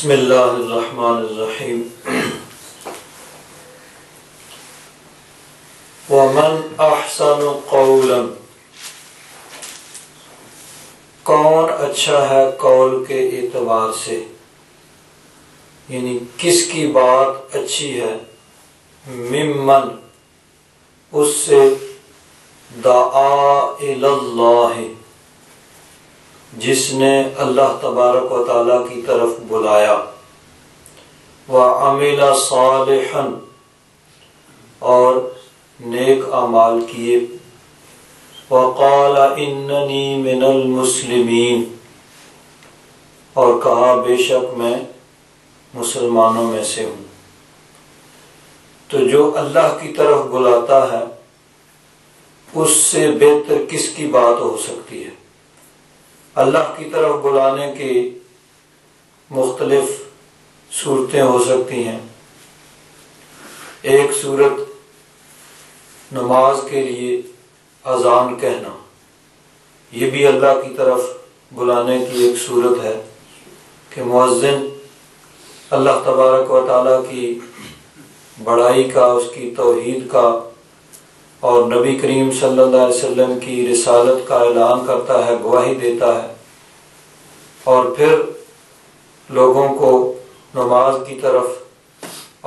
بسم اللہ الرحمن الرحیم ومن احسن قولا، کون اچھا ہے قول کے اعتبار سے، یعنی کس کی بات اچھی ہے، ممن اس سے، دعا الی اللہ جس نے اللہ تبارک و تعالیٰ کی طرف بلایا، وعمل صالحا اور نیک اعمال کیے، وقال اننی من المسلمین اور کہا بے شک میں مسلمانوں میں سے ہوں۔ تو جو اللہ کی طرف بلاتا ہے اس سے بہتر کس کی بات ہو سکتی ہے؟ اللہ کی طرف بلانے کی مختلف صورتیں ہو سکتی ہیں۔ ایک صورت نماز کے لیے اذان کہنا، یہ بھی اللہ کی طرف بلانے کی ایک صورت ہے کہ مؤذن اللہ تبارک و تعالیٰ کی بڑائی کا، اس کی توحید کا اور نبی کریم صلی اللہ علیہ وسلم کی رسالت کا اعلان کرتا ہے، گواہی دیتا ہے، اور پھر لوگوں کو نماز کی طرف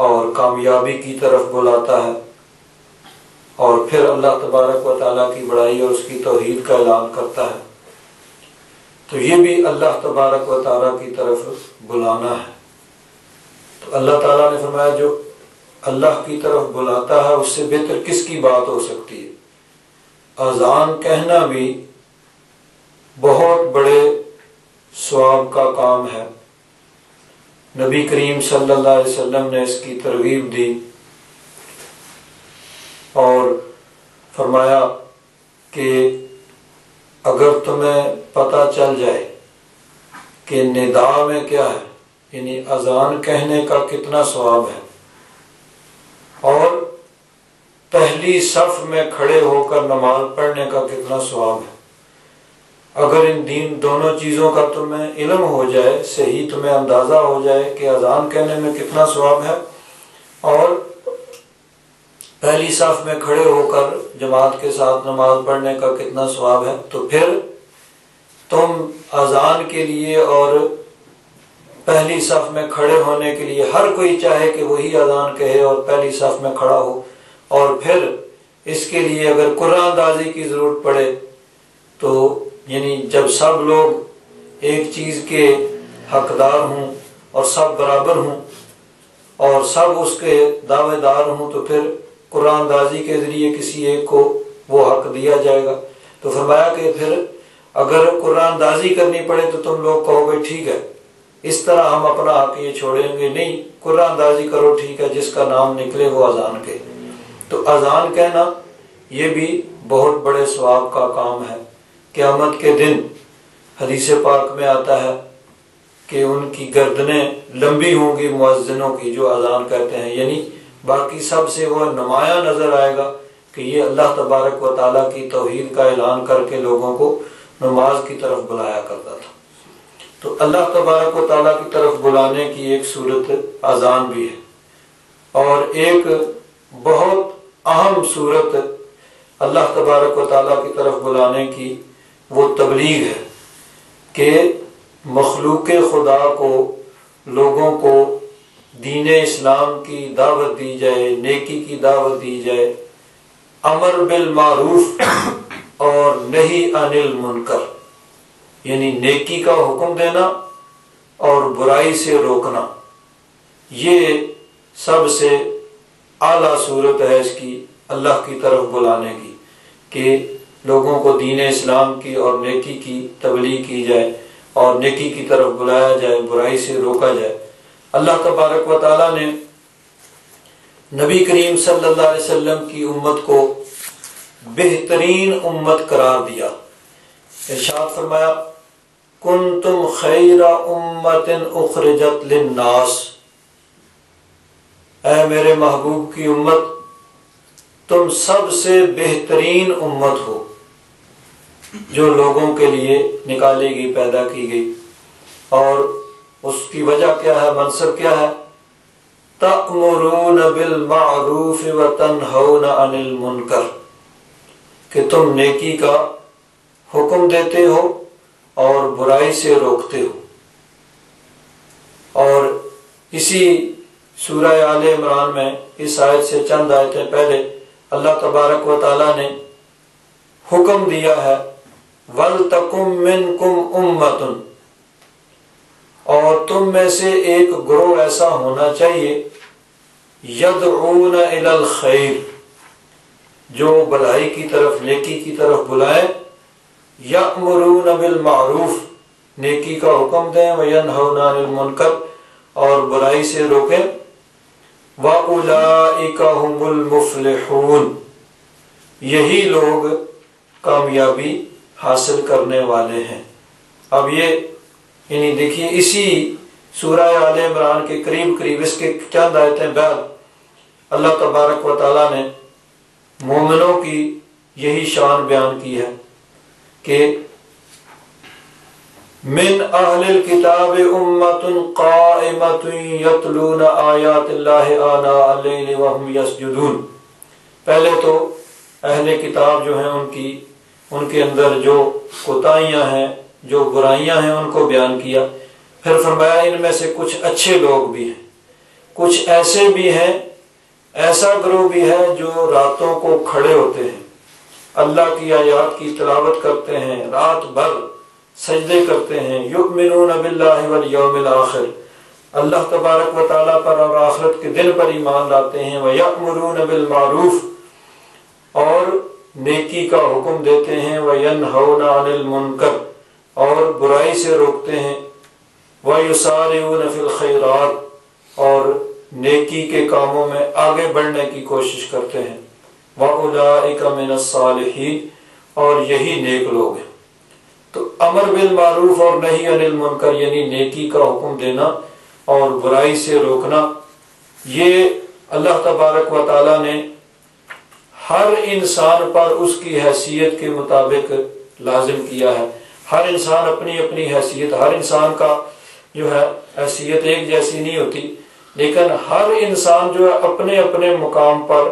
اور کامیابی کی طرف بلاتا ہے، اور پھر اللہ تبارک و تعالیٰ کی بڑائی اور اس کی توحید کا اعلان کرتا ہے۔ تو یہ بھی اللہ تبارک و تعالیٰ کی طرف بلانا ہے۔ تو اللہ تعالیٰ نے فرمایا جو اللہ کی طرف بلاتا ہے اس سے بہتر کس کی بات ہو سکتی ہے؟ اذان کہنا بھی بہت بڑے ثواب کا کام ہے۔ نبی کریم صلی اللہ علیہ وسلم نے اس کی ترغیب دی اور فرمایا کہ اگر تمہیں پتہ چل جائے کہ ندا میں کیا ہے، یعنی اذان کہنے کا کتنا ثواب ہے، اور پہلی صف میں کھڑے ہو کر نماز پڑھنے کا کتنا ثواب ہے، اگر ان دونوں چیزوں کا تمہیں علم ہو جائے، صحیح تمہیں اندازہ ہو جائے کہ اذان کہنے میں کتنا ثواب ہے اور پہلی صف میں کھڑے ہو کر جماعت کے ساتھ نماز پڑھنے کا کتنا ثواب ہے، تو پھر تم اذان کے لیے اور پہلی صف میں کھڑے ہونے کے لیے، ہر کوئی چاہے کہ وہی اذان کہے اور پہلی صف میں کھڑا ہو، اور پھر اس کے لیے اگر قرآن اندازی کی ضرورت پڑے تو یعنی جب سب لوگ ایک چیز کے حقدار ہوں اور سب برابر ہوں اور سب اس کے دعوے دار ہوں تو پھر قرآن اندازی کے ذریعے کسی ایک کو وہ حق دیا جائے گا۔ تو فرمایا کہ پھر اگر قرآن اندازی کرنی پڑے تو تم لوگ کہو گے ٹھیک ہے، اس طرح ہم اپنا حق یہ چھوڑیں گے نہیں، قرآن اندازی کرو، ٹھیک ہے، جس کا نام نکلے وہ اذان کے۔ تو اذان کہنا یہ بھی بہت بڑے ثواب کا کام ہے۔ قیامت کے دن حدیث پاک میں آتا ہے کہ ان کی گردنیں لمبی ہوں گی مؤذنوں کی جو اذان کہتے ہیں، یعنی باقی سب سے وہ نمایاں نظر آئے گا کہ یہ اللہ تبارک و تعالیٰ کی توحید کا اعلان کر کے لوگوں کو نماز کی طرف بلایا کرتا تھا۔ تو اللہ تبارک و تعالیٰ کی طرف بلانے کی ایک صورت اذان بھی ہے، اور ایک بہت اہم صورت اللہ تبارک و تعالیٰ کی طرف بلانے کی وہ تبلیغ ہے کہ مخلوق خدا کو، لوگوں کو دین اسلام کی دعوت دی جائے، نیکی کی دعوت دی جائے، امر بالمعروف اور نہی عن المنکر، یعنی نیکی کا حکم دینا اور برائی سے روکنا، یہ سب سے اعلیٰ صورت ہے اس کی اللہ کی طرف بلانے کی، کہ لوگوں کو دین اسلام کی اور نیکی کی تبلیغ کی جائے اور نیکی کی طرف بلایا جائے، برائی سے روکا جائے۔ اللہ تبارک و تعالیٰ نے نبی کریم صلی اللہ علیہ وسلم کی امت کو بہترین امت قرار دیا۔ ارشاد فرمایا کنتم خیر امت اخرجت للناس، اے میرے محبوب کی امت تم سب سے بہترین امت ہو جو لوگوں کے لیے نکالی گئی، پیدا کی گئی، اور اس کی وجہ کیا ہے، منصب کیا ہے؟ تأمرون بالمعروف وتنہون عن المنکر، کہ تم نیکی کا حکم دیتے ہو اور برائی سے روکتے ہو۔ اور اسی سورہ آل عمران میں اس آیت سے چند آیتیں پہلے اللہ تبارک و تعالیٰ نے حکم دیا ہے وَلْتَكُمْ مِنْكُمْ أُمَّةٌ، اور تم میں سے ایک گروہ ایسا ہونا چاہیے يَدْعُونَ إِلَى الْخَيْرِ، جو بھلائی کی طرف، نیکی کی طرف بلائیں، يَأْمُرُونَ بِالْمَعْرُوفِ، نیکی کا حکم دیں، وَيَنْهَوْنَ عَنِ الْمُنْكَرِ، اور برائی سے روکیں، وَأُولَئِكَ هُمُ الْمُفْلِحُونَ، یہی لوگ کامیابی حاصل کرنے والے ہیں۔ اب یہ یعنی دیکھیے اسی سورہ آل عمران کے قریب اس کے چند آیتیں بعد اللہ تبارک و تعالیٰ نے مومنوں کی یہی شان بیان کی ہے کہ من اہل الکتاب امۃ قائمۃ یتلون آیات اللہ آناء اللیل وہم یسجدون۔ پہلے تو اہل کتاب جو ہیں ان کے اندر جو کوتاہیاں ہیں، جو برائیاں ہیں، ان کو بیان کیا۔ پھر فرمایا ان میں سے کچھ اچھے لوگ بھی ہیں، کچھ ایسے بھی ہیں، ایسا گروہ بھی ہے جو راتوں کو کھڑے ہوتے ہیں، اللہ کی آیات کی تلاوت کرتے ہیں، رات بھر سجدے کرتے ہیں، یؤمنون باللہ والیوم الآخر، اللہ تبارک و تعالیٰ پر اور آخرت کے دن پر ایمان لاتے ہیں، وَيَأْمُرُونَ بِالْمَعْرُوفِ، اور نیکی کا حکم دیتے ہیں، وَيَنْهَوْنَ عَنِ الْمُنْكَرِ، اور برائی سے روکتے ہیں، وَيُسَارِعُونَ فِي الْخَيْرَاتِ، اور نیکی کے کاموں میں آگے بڑھنے کی کوشش کرتے ہیں، وَأُولَئِكَ مِنَ الصَّالِحِينَ، اور یہی نیک لوگ ہیں۔ تو امر بالمعروف اور نہی عن المنکر یعنی نیکی کا حکم دینا اور برائی سے روکنا، یہ اللہ تبارک و تعالیٰ نے ہر انسان پر اس کی حیثیت کے مطابق لازم کیا ہے۔ ہر انسان اپنی اپنی حیثیت، ہر انسان کا جو ہے حیثیت ایک جیسی نہیں ہوتی، لیکن ہر انسان جو ہے اپنے اپنے مقام پر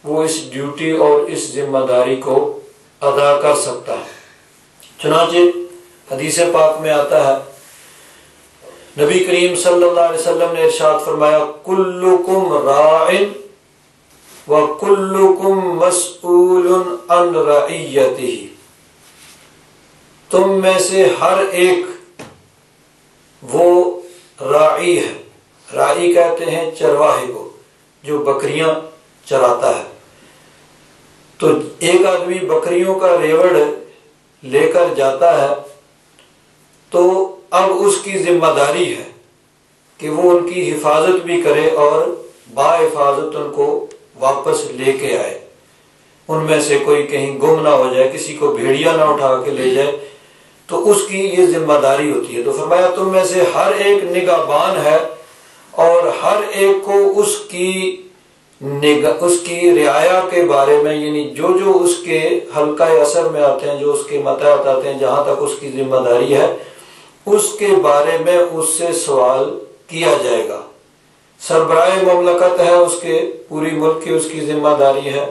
وہ اس ڈیوٹی اور اس ذمہ داری کو ادا کر سکتا ہے۔ چنانچہ حدیث پاک میں آتا ہے، نبی کریم صلی اللہ علیہ وسلم نے ارشاد فرمایا کلکم راع وکلکم مسئول عن رعیتہ، تم میں سے ہر ایک وہ راعی ہے، راعی کہتے ہیں چرواہے کو جو بکریاں چراتا ہے۔ تو ایک آدمی بکریوں کا ریوڑ لے کر جاتا ہے تو اب اس کی ذمہ داری ہے کہ وہ ان کی حفاظت بھی کرے اور باحفاظت ان کو واپس لے کے آئے، ان میں سے کوئی کہیں گم نہ ہو جائے، کسی کو بھیڑیا نہ اٹھا کے لے جائے، تو اس کی یہ ذمہ داری ہوتی ہے۔ تو فرمایا تم میں سے ہر ایک نگہبان ہے اور ہر ایک کو اس کی رعایا کے بارے میں، یعنی جو اس کے حلقہ اثر میں آتے ہیں، جو اس کے ماتحت آتے ہیں، جہاں تک اس کی ذمہ داری ہے، اس کے بارے میں اس سے سوال کیا جائے گا۔ سربراہ مملکت ہے، اس کے پوری ملک کی اس کی ذمہ داری ہے۔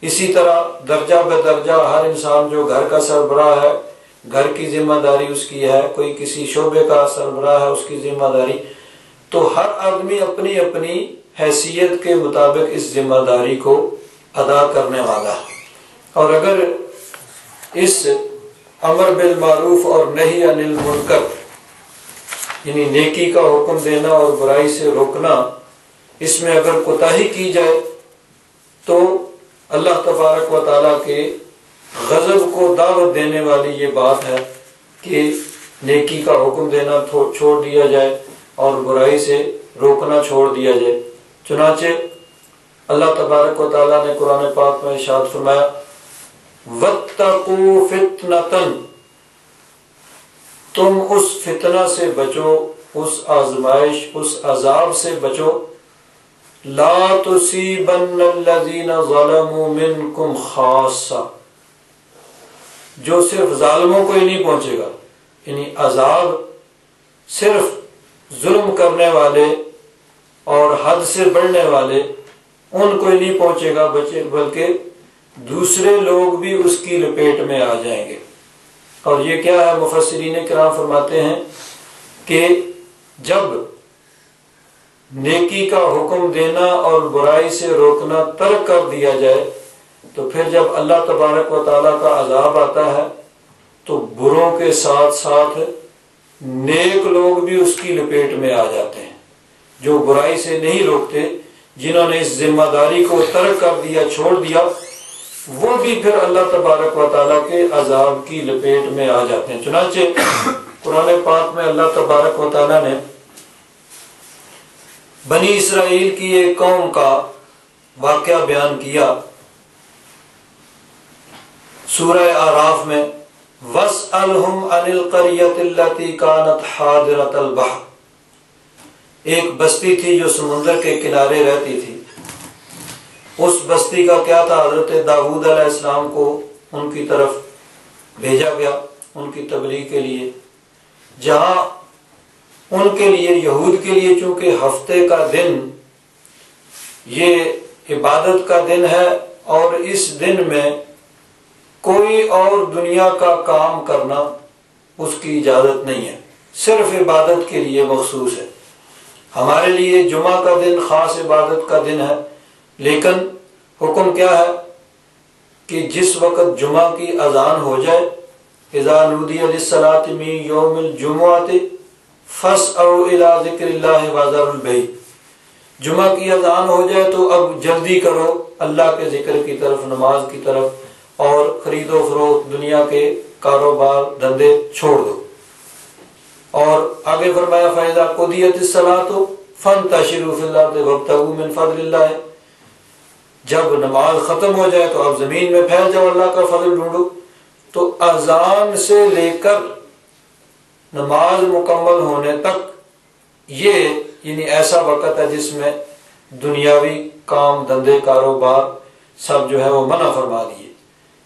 اسی طرح درجہ بدرجہ ہر انسان جو گھر کا سربراہ ہے، گھر کی ذمہ داری اس کی ہے، کوئی کسی شعبے کا سربراہ ہے، اس کی ذمہ داری۔ تو ہر آدمی اپنی اپنی حیثیت کے مطابق اس ذمہ داری کو ادا کرنے والا ہے۔ اور اگر اس امر بالمعروف اور نہی عن المنکر یعنی نیکی کا حکم دینا اور برائی سے روکنا، اس میں اگر کوتاہی کی جائے تو اللہ تبارک و تعالیٰ کے غضب کو دعوت دینے والی یہ بات ہے کہ نیکی کا حکم دینا چھوڑ دیا جائے اور برائی سے روکنا چھوڑ دیا جائے۔ چنانچہ اللہ تبارک و تعالیٰ نے قرآن پاک میں ارشاد فرمایا وَاتَّقُوا فِتْنَةً، تم اس فتنہ سے بچو، اس آزمائش، اس عذاب سے بچو، لَا تُصِيبَنَّ الَّذِينَ ظَلَمُوا مِنْكُمْ خَاصَّةً، جو صرف ظالموں کو ہی نہیں پہنچے گا، یعنی عذاب صرف ظلم کرنے والے اور حد سے بڑھنے والے ان کو نہیں پہنچے گا بلکہ دوسرے لوگ بھی اس کی لپیٹ میں آ جائیں گے۔ اور یہ کیا ہے، مفسرین کرام فرماتے ہیں کہ جب نیکی کا حکم دینا اور برائی سے روکنا ترک کر دیا جائے تو پھر جب اللہ تبارک و تعالیٰ کا عذاب آتا ہے تو بروں کے ساتھ ساتھ نیک لوگ بھی اس کی لپیٹ میں آ جاتے ہیں۔ جو برائی سے نہیں روکتے، جنہوں نے اس ذمہ داری کو ترک کر دیا، چھوڑ دیا، وہ بھی پھر اللہ تبارک و تعالیٰ کے عذاب کی لپیٹ میں آ جاتے ہیں۔ چنانچہ قرآن پاک میں اللہ تبارک و تعالیٰ نے بنی اسرائیل کی ایک قوم کا واقعہ بیان کیا سورہ اعراف میں، وَاسْأَلْهُمْ عَنِ الْقَرْيَةِ الَّتِي كَانَتْ حَاضِرَةَ الْبَحْرِ، ایک بستی تھی جو سمندر کے کنارے رہتی تھی۔ اس بستی کا کیا تھا، حضرت داؤد علیہ السلام کو ان کی طرف بھیجا گیا ان کی تبلیغ کے لیے، جہاں ان کے لیے، یہود کے لیے، چونکہ ہفتے کا دن یہ عبادت کا دن ہے اور اس دن میں کوئی اور دنیا کا کام کرنا اس کی اجازت نہیں ہے، صرف عبادت کے لیے مخصوص ہے۔ ہمارے لیے جمعہ کا دن خاص عبادت کا دن ہے، لیکن حکم کیا ہے کہ جس وقت جمعہ کی اذان ہو جائے، اذا نودی للصلاۃ من یوم الجمعۃ فاسعوا الی ذکر اللہ وذروا البیع، جمعہ کی اذان ہو جائے تو اب جلدی کرو اللہ کے ذکر کی طرف، نماز کی طرف، اور خرید و فروخت، دنیا کے کاروبار دھندے چھوڑ دو۔ اور آگے فرمایا فَإِذَا قُضِيَتِ الصَّلَاةُ فَانتَشِرُوا فِي الْأَرْضِ وَابْتَغُوا مِنْ فَضْلِ اللَّهِ، جب نماز ختم ہو جائے تو اب زمین میں پھیل جاؤ، اللہ کا فضل ڈھونڈو۔ تو اذان سے لے کر نماز مکمل ہونے تک یہ یعنی ایسا وقت ہے جس میں دنیاوی کام دھندے کاروبار سب جو ہے وہ منع فرما دیے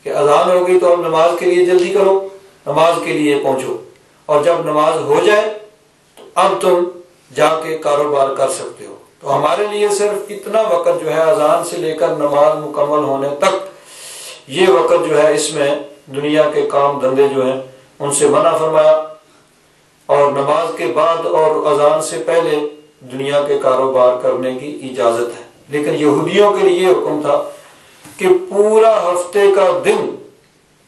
کہ اذان ہو گئی تو اب نماز کے لیے جلدی کرو، نماز کے لیے پہنچو، اور جب نماز ہو جائے تو اب تم جا کے کاروبار کر سکتے ہو۔ تو ہمارے لیے صرف اتنا وقت جو ہے اذان سے لے کر نماز مکمل ہونے تک، یہ وقت جو ہے اس میں دنیا کے کام دھندے جو ہیں ان سے منع فرمایا، اور نماز کے بعد اور اذان سے پہلے دنیا کے کاروبار کرنے کی اجازت ہے۔ لیکن یہودیوں کے لیے حکم تھا کہ پورا ہفتے کا دن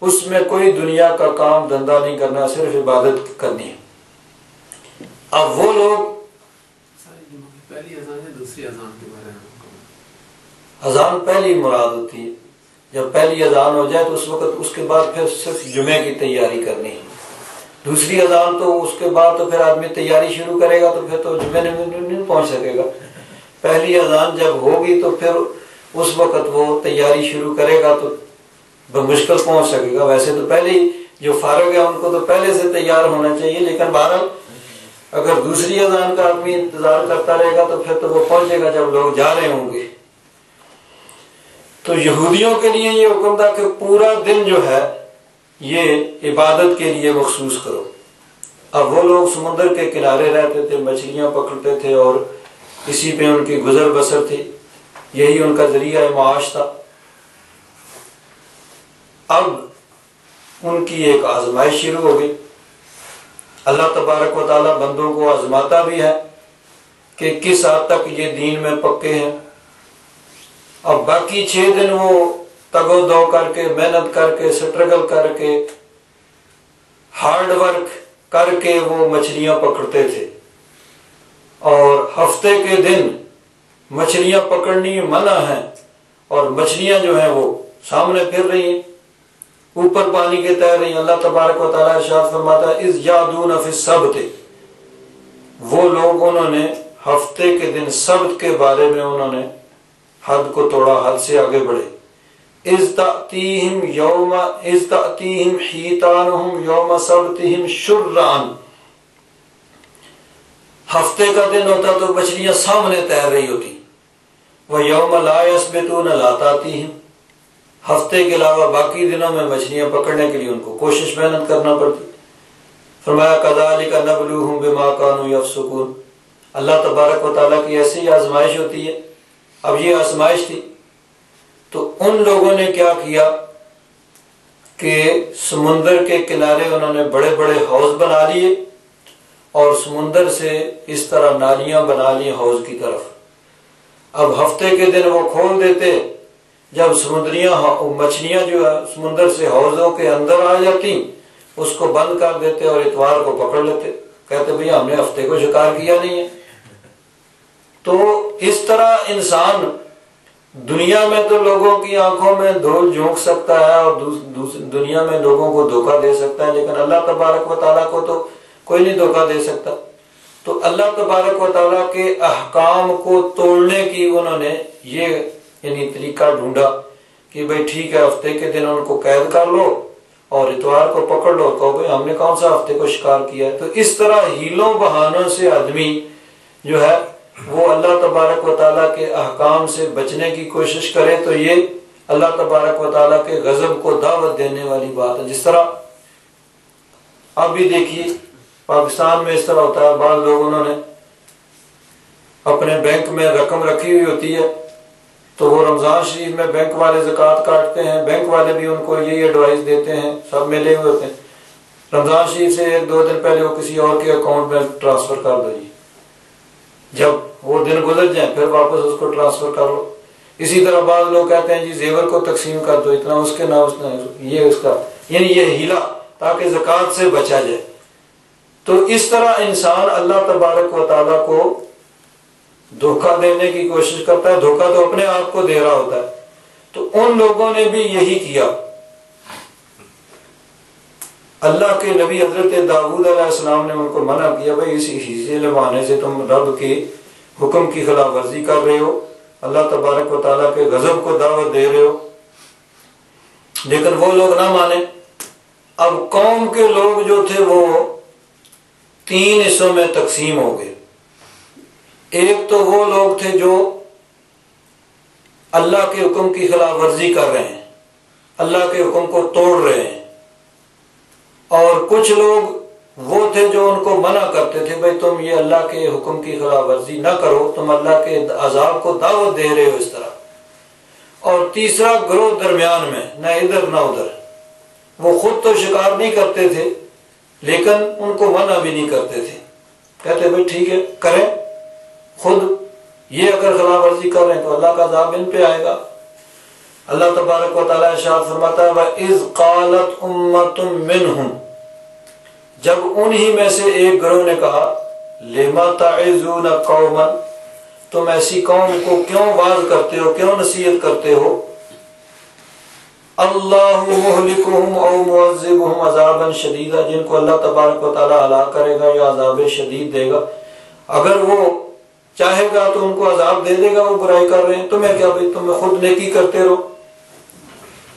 اس میں کوئی دنیا کا کام دھندا نہیں کرنا، صرف عبادت کرنی ہے۔ اب وہ لوگ پہلی اذان ہے، دوسری اذان کے بارے میں اذان پہلی مراد ہوتی ہے، جب پہلی اذان ہو جائے تو اس وقت اس کے بعد پھر صرف جمعے کی تیاری کرنی ہے۔ دوسری اذان تو اس کے بعد تو پھر آدمی تیاری شروع کرے گا تو پھر تو جمعے نہیں پہنچ سکے گا۔ پہلی اذان جب ہوگی تو پھر اس وقت وہ تیاری شروع کرے گا تو بمشکل پہنچ سکے گا۔ ویسے تو پہلے ہی جو فارغ ہے ان کو تو پہلے سے تیار ہونا چاہیے، لیکن بہرحال اگر دوسری اذان کا آدمی انتظار کرتا رہے گا تو پھر تو وہ پہنچے گا جب لوگ جا رہے ہوں گے۔ تو یہودیوں کے لیے یہ حکم تھا کہ پورا دن جو ہے یہ عبادت کے لیے مخصوص کرو۔ اب وہ لوگ سمندر کے کنارے رہتے تھے، مچھلیاں پکڑتے تھے اور اسی پہ ان کی گزر بسر تھی، یہی ان کا ذریعہ معاش تھا۔ اب ان کی ایک آزمائش شروع ہو گئی۔ اللہ تبارک و تعالیٰ بندوں کو آزماتا بھی ہے کہ کس حد تک یہ دین میں پکے ہیں۔ اب باقی 6 دن وہ تگ و دو کر کے، محنت کر کے، سٹرگل کر کے، ہارڈ ورک کر کے وہ مچھلیاں پکڑتے تھے، اور ہفتے کے دن مچھلیاں پکڑنی منع ہیں، اور مچھلیاں جو ہیں وہ سامنے پھر رہی ہیں، اوپر پانی کے تیر رہی ہیں۔ اللہ تبارک و تعالیٰ ارشاد فرماتا ہے اذ یعدون فی السبت، وہ لوگ انہوں نے ہفتے کے دن سبت کے بارے میں انہوں نے حد کو توڑا، حد سے آگے بڑھے۔ اذ تأتیہم حیتانہم یوم سبتہم شرعاً، ہفتے کا دن ہوتا تو مچھلیاں سامنے تیر رہی ہوتی، وَيَوْمَ لَا يَسْبِتُونَ لَا تَأْتِيهِمْ، ہفتے کے علاوہ باقی دنوں میں مچھلیاں پکڑنے کے لیے ان کو کوشش محنت کرنا پڑتی۔ فرمایا کذالک نبلوہم بما کانوا یفسقون، اللہ تبارک و تعالیٰ کی ایسی ہی آزمائش ہوتی ہے۔ اب یہ آزمائش تھی تو ان لوگوں نے کیا کیا کہ سمندر کے کنارے انہوں نے بڑے بڑے حوض بنا لیے اور سمندر سے اس طرح نالیاں بنا لی حوض کی طرف۔ اب ہفتے کے دن وہ کھول دیتے، جب مچھلیاں جو ہے سمندر سے حوضوں کے اندر آ جاتی اس کو بند کر دیتے اور اتوار کو پکڑ لیتے، کہتے بھئی ہم نے ہفتے کو شکار کیا نہیں ہے۔ تو اس طرح انسان دنیا میں تو لوگوں کی آنکھوں میں دھول جھونک سکتا ہے اور دنیا میں لوگوں کو دھوکہ دے سکتا ہے، لیکن اللہ تبارک و تعالیٰ کو تو کوئی نہیں دھوکہ دے سکتا۔ تو اللہ تبارک و تعالیٰ کے احکام کو توڑنے کی انہوں نے یہ یعنی طریقہ ڈھونڈا کہ بھئی ٹھیک ہے ہفتے کے دن ان کو قید کر لو اور اتوار کو پکڑ لو، کہو بھئی ہم نے کون سا ہفتے کو شکار کیا ہے۔ تو اس طرح ہیلوں بہانوں سے آدمی جو ہے وہ اللہ تبارک و تعالیٰ کے احکام سے بچنے کی کوشش کرے تو یہ اللہ تبارک و تعالیٰ کے غضب کو دعوت دینے والی بات ہے۔ جس طرح اب بھی دیکھیے پاکستان میں اس طرح ہوتا ہے، بعض لوگ انہوں نے اپنے بینک میں رقم رکھی ہوئی ہوتی ہے تو وہ رمضان شریف میں بینک والے زکوٰۃ کاٹتے ہیں، بینک والے بھی ان کو یہی ایڈوائز دیتے ہیں، سب ملے ہوئے ہوتے ہیں رمضان شریف سے 1-2 دن پہلے وہ کسی اور کے اکاؤنٹ میں ٹرانسفر کر دو، جی جب وہ دن گزر جائیں پھر واپس اس کو ٹرانسفر کر لو۔ اسی طرح بعض لوگ کہتے ہیں جی زیور کو تقسیم کر دو، اتنا اس کے نہ اس نے یہ اس کا، یعنی یہ ہیلا تاکہ زکوٰۃ سے بچا جائے۔ تو اس طرح انسان اللہ تبارک و تعالیٰ کو دھوکہ دینے کی کوشش کرتا ہے، دھوکہ تو اپنے آپ کو دے رہا ہوتا ہے۔ تو ان لوگوں نے بھی یہی کیا۔ اللہ کے نبی حضرت داؤد علیہ السلام نے ان کو منع کیا بھئی اس حصے لوانے سے تم رب کے حکم کی خلاف ورزی کر رہے ہو، اللہ تبارک و تعالیٰ کے غضب کو دعوت دے رہے ہو، لیکن وہ لوگ نہ مانے۔ اب قوم کے لوگ جو تھے وہ 3 حصوں میں تقسیم ہو گئے۔ ایک تو وہ لوگ تھے جو اللہ کے حکم کی خلاف ورزی کر رہے ہیں، اللہ کے حکم کو توڑ رہے ہیں، اور کچھ لوگ وہ تھے جو ان کو منع کرتے تھے بھئی تم یہ اللہ کے حکم کی خلاف ورزی نہ کرو، تم اللہ کے عذاب کو دعوت دے رہے ہو اس طرح۔ اور تیسرا گروہ درمیان میں، نہ ادھر نہ ادھر، وہ خود تو شکار نہیں کرتے تھے لیکن ان کو منع بھی نہیں کرتے تھے، کہتے بھئی ٹھیک ہے کریں، خود یہ اگر خلاف ورزی کر رہے ہیں تو اللہ کا عذاب ان پہ آئے گا۔ اللہ تبارک و تعالیٰ ارشاد فرماتا ہے وَإِذْ قَالَتْ أُمَّةٌ مِّنْهُمْ، جب انہی میں سے ایک گروہ نے کہا لِمَ تَعِظُونَ قَوْمًا، تم ایسی قوم کو کیوں واعظ کرتے ہو، کیوں نصیحت کرتے ہو، اللہ مہلکہم او معذبہم عذابا شدیدا، جن کو اللہ تبارک و تعالیٰ ہلاک کرے گا یا عذاب شدید دے گا۔ اگر وہ چاہے گا تو ان کو عذاب دے دے گا، وہ برائی کر رہے ہیں، تمہیں کیا بھئی تمہیں خود نیکی کرتے رہو۔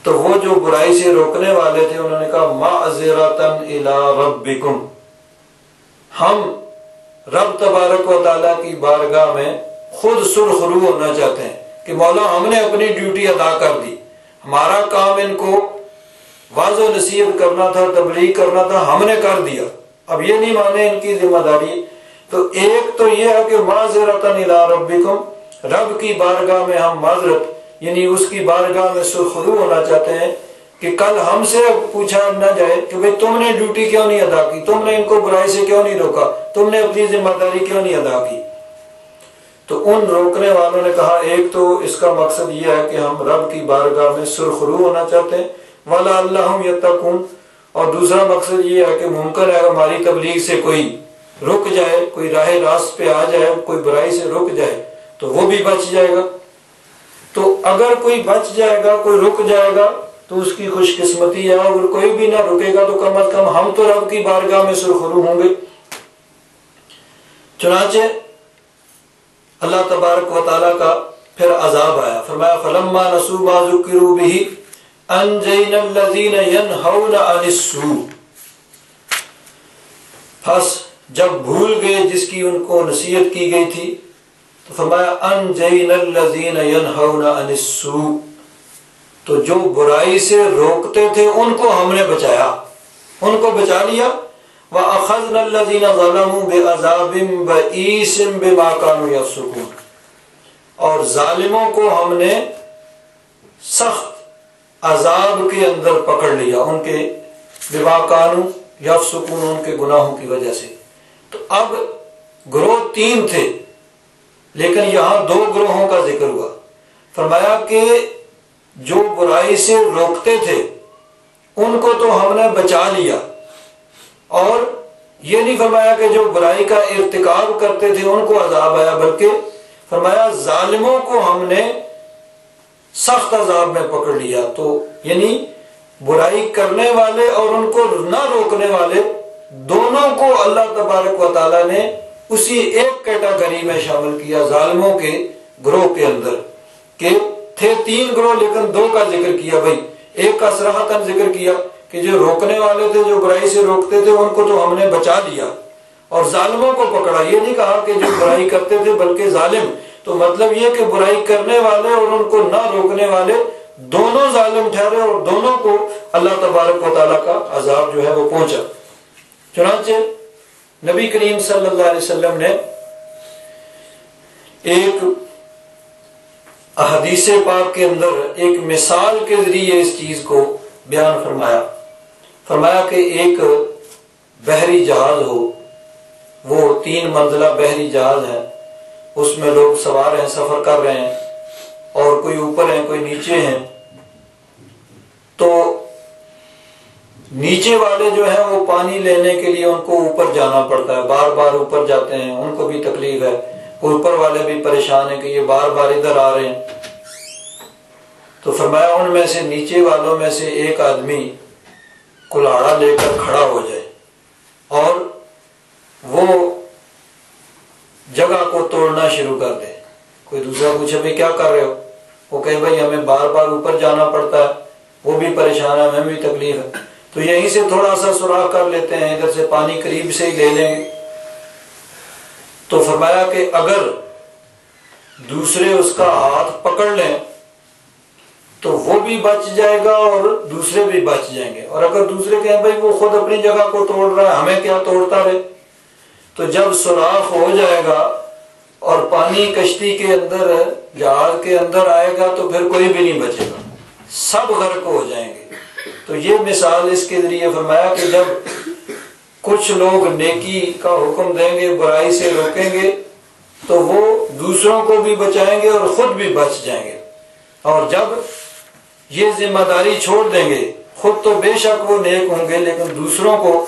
تو وہ جو برائی سے روکنے والے تھے انہوں نے کہا معذرتاً الی ربکم، ہم رب تبارک و تعالیٰ کی بارگاہ میں خود سرخرو ہونا چاہتے ہیں کہ مولا ہم نے اپنی ڈیوٹی ادا کر دی، ہمارا کام ان کو واعظ و نصیحت کرنا تھا، تبلیغ کرنا تھا، ہم نے کر دیا، اب یہ نہیں مانے ان کی ذمہ داری۔ تو ایک تو یہ ہے کہ معذرتاً الی ربکم، رب کی بارگاہ میں ہم معذرت یعنی اس کی بارگاہ میں سرخرو ہونا چاہتے ہیں کہ کل ہم سے پوچھا نہ جائے کہ بھئی تم نے ڈیوٹی کیوں نہیں ادا کی، تم نے ان کو برائی سے کیوں نہیں روکا، تم نے اپنی ذمہ داری کیوں نہیں ادا کی۔ تو ان روکنے والوں نے کہا ایک تو اس کا مقصد یہ ہے کہ ہم رب کی بارگاہ میں سرخرو ہونا چاہتے ہیں، وَلَعَلَّهُمْ يَتَّقُونَ، اور دوسرا مقصد یہ ہے کہ ممکن ہے ہماری تبلیغ سے کوئی رک جائے، کوئی راہ راست پہ آ جائے، کوئی برائی سے رک جائے تو وہ بھی بچ جائے گا۔ تو اگر کوئی بچ جائے گا، کوئی رک جائے گا تو اس کی خوش قسمتی ہے، اگر کوئی بھی نہ رکے گا تو کم از کم ہم تو رب کی بارگاہ میں سرخرو ہوں گے۔ چنانچہ اللہ تبارک و تعالیٰ کا پھر عذاب آیا، فرمایا فَلَمَّا نَسُوا مَا ذُكِّرُوا بِهِ أَنجَيْنَا الَّذِينَ يَنْهَوْنَ عَنِ السُّوءِ، پس جب بھول گئے جس کی ان کو نصیحت کی گئی تھی تو فرمایا انجینا الذین ینہون عن السوء، تو جو برائی سے روکتے تھے ان کو ہم نے بچایا، ان کو بچا لیا، وَأَخَذْنَا الَّذِينَ ظَلَمُوا بِعَذَابٍ بَئِيسٍ بِمَا كَانُوا يَفْسُقُونَ، اور ظالموں کو ہم نے سخت عذاب کے اندر پکڑ لیا، ان کے بِمَا كَانُوا يَفْسُقُونَ، ان کے گناہوں کی وجہ سے۔ تو اب گروہ 3 تھے، لیکن یہاں 2 گروہوں کا ذکر ہوا۔ فرمایا کہ جو برائی سے روکتے تھے ان کو تو ہم نے بچا لیا، اور یہ نہیں فرمایا کہ جو برائی کا ارتکاب کرتے تھے ان کو عذاب آیا، بلکہ فرمایا ظالموں کو ہم نے سخت عذاب میں پکڑ لیا۔ تو یعنی برائی کرنے والے اور ان کو نہ روکنے والے دونوں کو اللہ تبارک و تعالیٰ نے اسی ایک کیٹیگری میں شامل کیا، ظالموں کے گروہ کے اندر، کہ تھے 3 گروہ لیکن 2 کا ذکر کیا۔ بھائی ایک کا صراحتاً ذکر کیا کہ جو روکنے والے تھے، جو برائی سے روکتے تھے، ان کو تو ہم نے بچا لیا، اور ظالموں کو پکڑا۔ یہ نہیں کہا کہ جو برائی کرتے تھے بلکہ ظالم، تو مطلب یہ کہ برائی کرنے والے اور ان کو نہ روکنے والے دونوں ظالم ٹھہرے، اور دونوں کو اللہ تبارک و تعالیٰ کا عذاب جو ہے وہ پہنچا۔ چنانچہ نبی کریم صلی اللہ علیہ وسلم نے ایک احادیث پاک کے اندر ایک مثال کے ذریعے اس چیز کو بیان فرمایا۔ فرمایا کہ ایک بحری جہاز ہو، وہ 3 منزلہ بحری جہاز ہے، اس میں لوگ سوار ہیں، سفر کر رہے ہیں، اور کوئی اوپر ہیں کوئی نیچے ہیں۔ تو نیچے والے جو ہیں وہ پانی لینے کے لیے ان کو اوپر جانا پڑتا ہے، بار بار اوپر جاتے ہیں، ان کو بھی تکلیف ہے، اوپر والے بھی پریشان ہیں کہ یہ بار بار ادھر آ رہے ہیں۔ تو فرمایا ان میں سے نیچے والوں میں سے ایک آدمی کلاڑا لے کر کھڑا ہو جائے اور وہ جگہ کو توڑنا شروع کر دے۔ کوئی دوسرا پوچھے بھائی کیا کر رہے ہو؟ وہ کہے بھائی ہمیں بار بار اوپر جانا پڑتا ہے، وہ بھی پریشان ہے، ہمیں بھی تکلیف ہے، تو یہیں سے تھوڑا سا سوراخ کر لیتے ہیں، ادھر سے پانی قریب سے ہی لے لیں گے۔ تو فرمایا کہ اگر دوسرے اس کا ہاتھ پکڑ لیں تو وہ بھی بچ جائے گا اور دوسرے بھی بچ جائیں گے، اور اگر دوسرے کہیں بھائی وہ خود اپنی جگہ کو توڑ رہا ہے، ہمیں کیا توڑتا رہے۔ تو جب سوراخ ہو جائے گا اور پانی کشتی کے اندر، جہاز کے اندر آئے گا تو پھر کوئی بھی نہیں بچے گا، سب غرق ہو جائیں گے۔ تو یہ مثال اس کے ذریعے فرمایا کہ جب کچھ لوگ نیکی کا حکم دیں گے، برائی سے روکیں گے، تو وہ دوسروں کو بھی بچائیں گے اور خود بھی بچ جائیں گے، اور جب یہ ذمہ داری چھوڑ دیں گے، خود تو بے شک وہ نیک ہوں گے لیکن دوسروں کو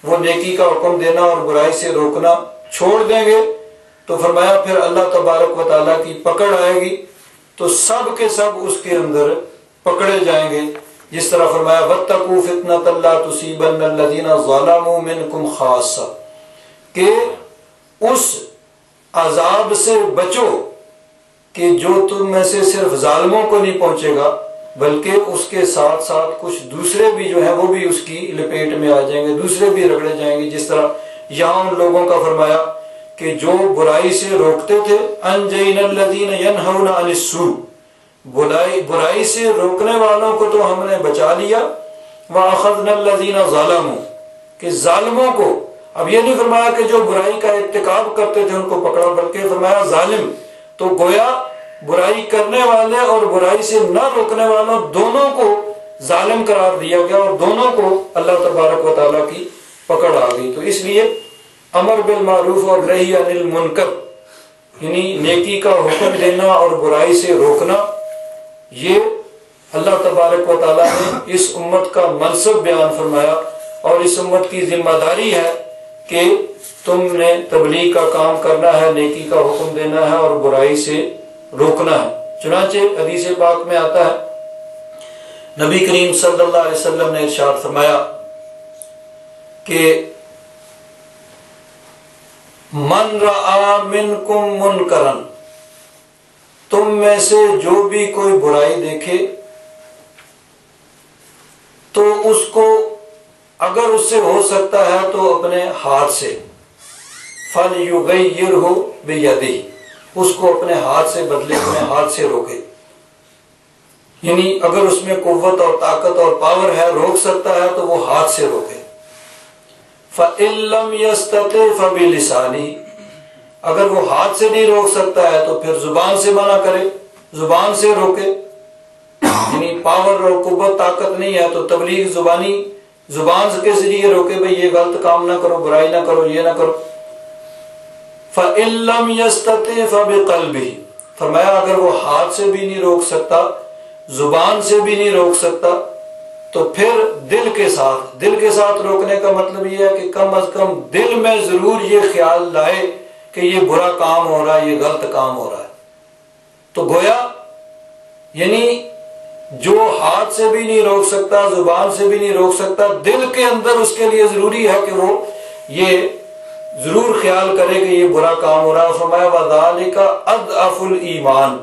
وہ نیکی کا حکم دینا اور برائی سے روکنا چھوڑ دیں گے، تو فرمایا پھر اللہ تبارک و تعالیٰ کی پکڑ آئے گی، تو سب کے سب اس کے اندر پکڑے جائیں گے۔ جس طرح فرمایا وَاتَّقُوا فِتْنَةً لَا تُصِيبَنَّ الَّذِينَ ظَلَمُوا مِنْكُمْ خَاصَّةً، کہ اس عذاب سے بچو کہ جو تم میں سے صرف ظالموں کو نہیں پہنچے گا، بلکہ اس کے ساتھ ساتھ کچھ دوسرے بھی جو ہیں وہ بھی اس کی لپیٹ میں آ جائیں گے، دوسرے بھی رگڑے جائیں گے۔ جس طرح یہاں ان لوگوں کا فرمایا کہ جو برائی سے روکتے تھے، أَنْجَيْنَا الَّذِينَ يَنْهَوْنَ عَنِ السُّوءِ، برائی سے روکنے والوں کو تو ہم نے بچا لیا، وَأَخَذْنَا الَّذِينَ ظَلَمُوا، کہ ظالموں کو، اب یہ نہیں فرمایا کہ جو برائی کا ارتکاب کرتے تھے ان کو پکڑا، بلکہ فرمایا ظالم، تو گویا برائی کرنے والے اور برائی سے نہ روکنے والوں دونوں کو ظالم قرار دیا گیا، اور دونوں کو اللہ تبارک و تعالیٰ کی پکڑ آ گئی۔ تو اس لیے امر بالمعروف اور نہی عن المنکر، یعنی نیکی کا حکم دینا اور برائی سے روکنا، یہ اللہ تبارک و تعالیٰ نے اس امت کا منصب بیان فرمایا، اور اس امت کی ذمہ داری ہے کہ تم نے تبلیغ کا کام کرنا ہے، نیکی کا حکم دینا ہے اور برائی سے روکنا ہے۔ چنانچہ حدیث پاک میں آتا ہے، نبی کریم صلی اللہ علیہ وسلم نے ارشاد فرمایا کہ من رعا منکم منکرن، تم میں سے جو بھی کوئی برائی دیکھے تو اس کو اگر اس سے ہو سکتا ہے تو اپنے ہاتھ سے، فَلْيُغَيِّرْهُ بِيَدِهِ، اس کو اپنے ہاتھ سے بدلے، اپنے ہاتھ سے روکے، یعنی اگر اس میں قوت اور طاقت اور پاور ہے، روک سکتا ہے تو وہ ہاتھ سے روکے۔ فَإِن لَّمْ يَسْتَطِعْ فَبِلِسَانِهِ، اگر وہ ہاتھ سے نہیں روک سکتا ہے تو پھر زبان سے منع کرے، زبان سے روکے، یعنی پاور اور قوت طاقت نہیں ہے تو تبلیغ زبانی، زبان کے ذریعے روکے، بھئی یہ غلط کام نہ کرو، برائی نہ کرو، یہ نہ کرو۔ فَإِن لَّمْ يَسْتَطِعْ فَبِقَلْبِهِ، فرمایا اگر وہ ہاتھ سے بھی نہیں روک سکتا، زبان سے بھی نہیں روک سکتا، تو پھر دل کے ساتھ، دل کے ساتھ روکنے کا مطلب یہ ہے کہ کم از کم دل میں ضرور یہ خیال لائے کہ یہ برا کام ہو رہا ہے، یہ غلط کام ہو رہا ہے۔ تو گویا یعنی جو ہاتھ سے بھی نہیں روک سکتا، زبان سے بھی نہیں روک سکتا، دل کے اندر اس کے لیے ضروری ہے کہ وہ یہ ضرور خیال کرے کہ یہ برا کام ہو رہا ہے۔ فرمایا وَذَلِكَ أَضْعَفُ الْإِيمَانِ،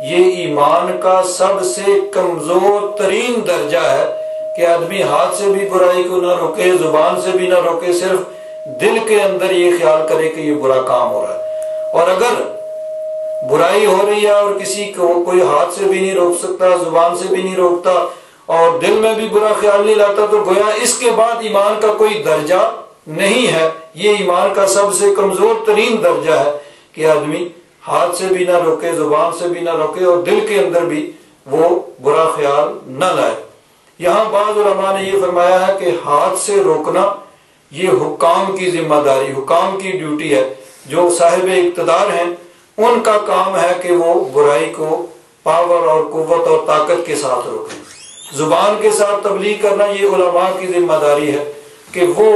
یہ ایمان کا سب سے کمزور ترین درجہ ہے کہ آدمی ہاتھ سے بھی برائی کو نہ روکے، زبان سے بھی نہ روکے، صرف دل کے اندر یہ خیال کرے کہ یہ برا کام ہو رہا ہے۔ اور اگر برائی ہو رہی ہے اور کسی کو کوئی ہاتھ سے بھی نہیں روک سکتا، زبان سے بھی نہیں روکتا اور دل میں بھی برا خیال نہیں لاتا، تو گویا اس کے بعد ایمان کا کوئی درجہ نہیں ہے۔ یہ ایمان کا سب سے کمزور ترین درجہ ہے کہ آدمی ہاتھ سے بھی نہ روکے، زبان سے بھی نہ روکے اور دل کے اندر بھی وہ برا خیال نہ لائے۔ یہاں بعض علماء نے یہ فرمایا ہے کہ ہاتھ سے روکنا یہ حکام کی ذمہ داری، حکام کی ڈیوٹی ہے۔ جو صاحب اقتدار ہیں ان کا کام ہے کہ وہ برائی کو پاور اور قوت اور طاقت کے ساتھ روکیں۔ زبان کے ساتھ تبلیغ کرنا یہ علماء کی ذمہ داری ہے کہ وہ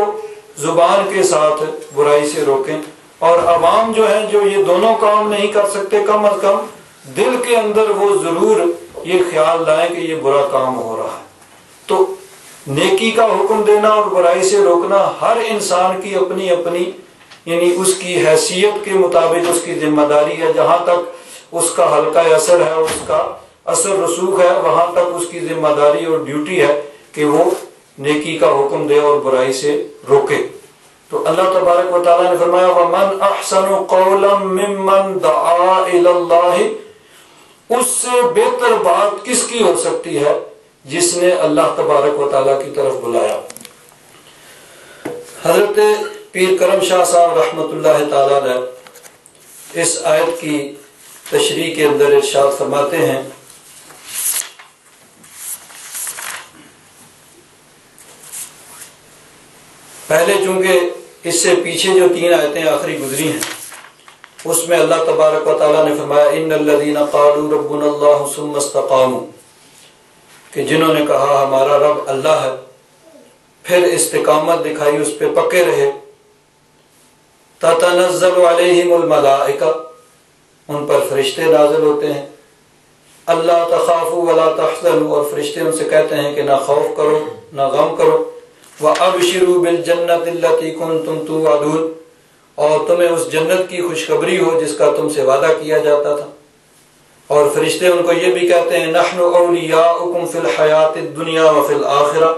زبان کے ساتھ برائی سے روکیں، اور عوام جو ہیں جو یہ دونوں کام نہیں کر سکتے، کم از کم دل کے اندر وہ ضرور یہ خیال لائیں کہ یہ برا کام ہو رہا ہے۔ تو نیکی کا حکم دینا اور برائی سے روکنا ہر انسان کی اپنی اپنی یعنی اس کی حیثیت کے مطابق اس کی ذمہ داری ہے۔ جہاں تک اس کا حلقہ اثر ہے، اس کا اثر رسوخ ہے، وہاں تک اس کی ذمہ داری اور ڈیوٹی ہے کہ وہ نیکی کا حکم دے اور برائی سے روکے۔ تو اللہ تبارک و تعالیٰ نے فرمایا وَمَنْ أَحْسَنُ قَوْلًا مِّمَّنْ دَعَا إِلَى اللَّهِ، اس سے بہتر بات کس کی ہو سکتی ہے جس نے اللہ تبارک و تعالیٰ کی طرف بلایا۔ حضرت پیر کرم شاہ صاحب رحمۃ اللہ تعالیٰ نے اس آیت کی تشریح کے اندر ارشاد فرماتے ہیں پہلے چونکہ اس سے پیچھے جو 3 آیتیں آخری گزری ہیں اس میں اللہ تبارک و تعالیٰ نے فرمایا ان الذین قالوا ربنا اللہ ثم استقاموا، کہ جنہوں نے کہا ہمارا رب اللہ ہے پھر استقامت دکھائی، اس پہ پکے رہے، تتنزل علیہم الملائکہ، ان پر فرشتے نازل ہوتے ہیں، اللہ تخافوا ولا تحزنوا، اور فرشتے ان سے کہتے ہیں کہ نہ خوف کرو نہ غم کرو، وَأَبْشِرُوا بِالْجَنَّةِ الَّتِي كُنْتُمْ تُوعَدُونَ، اور تمہیں اس جنت کی خوشخبری ہو جس کا تم سے وعدہ کیا جاتا تھا۔ اور فرشتے ان کو یہ بھی کہتے ہیں نَحْنُ أَوْلِيَاؤُكُمْ فِي الْحَيَاةِ الدُّنْيَا وَفِي الْآخِرَةِ،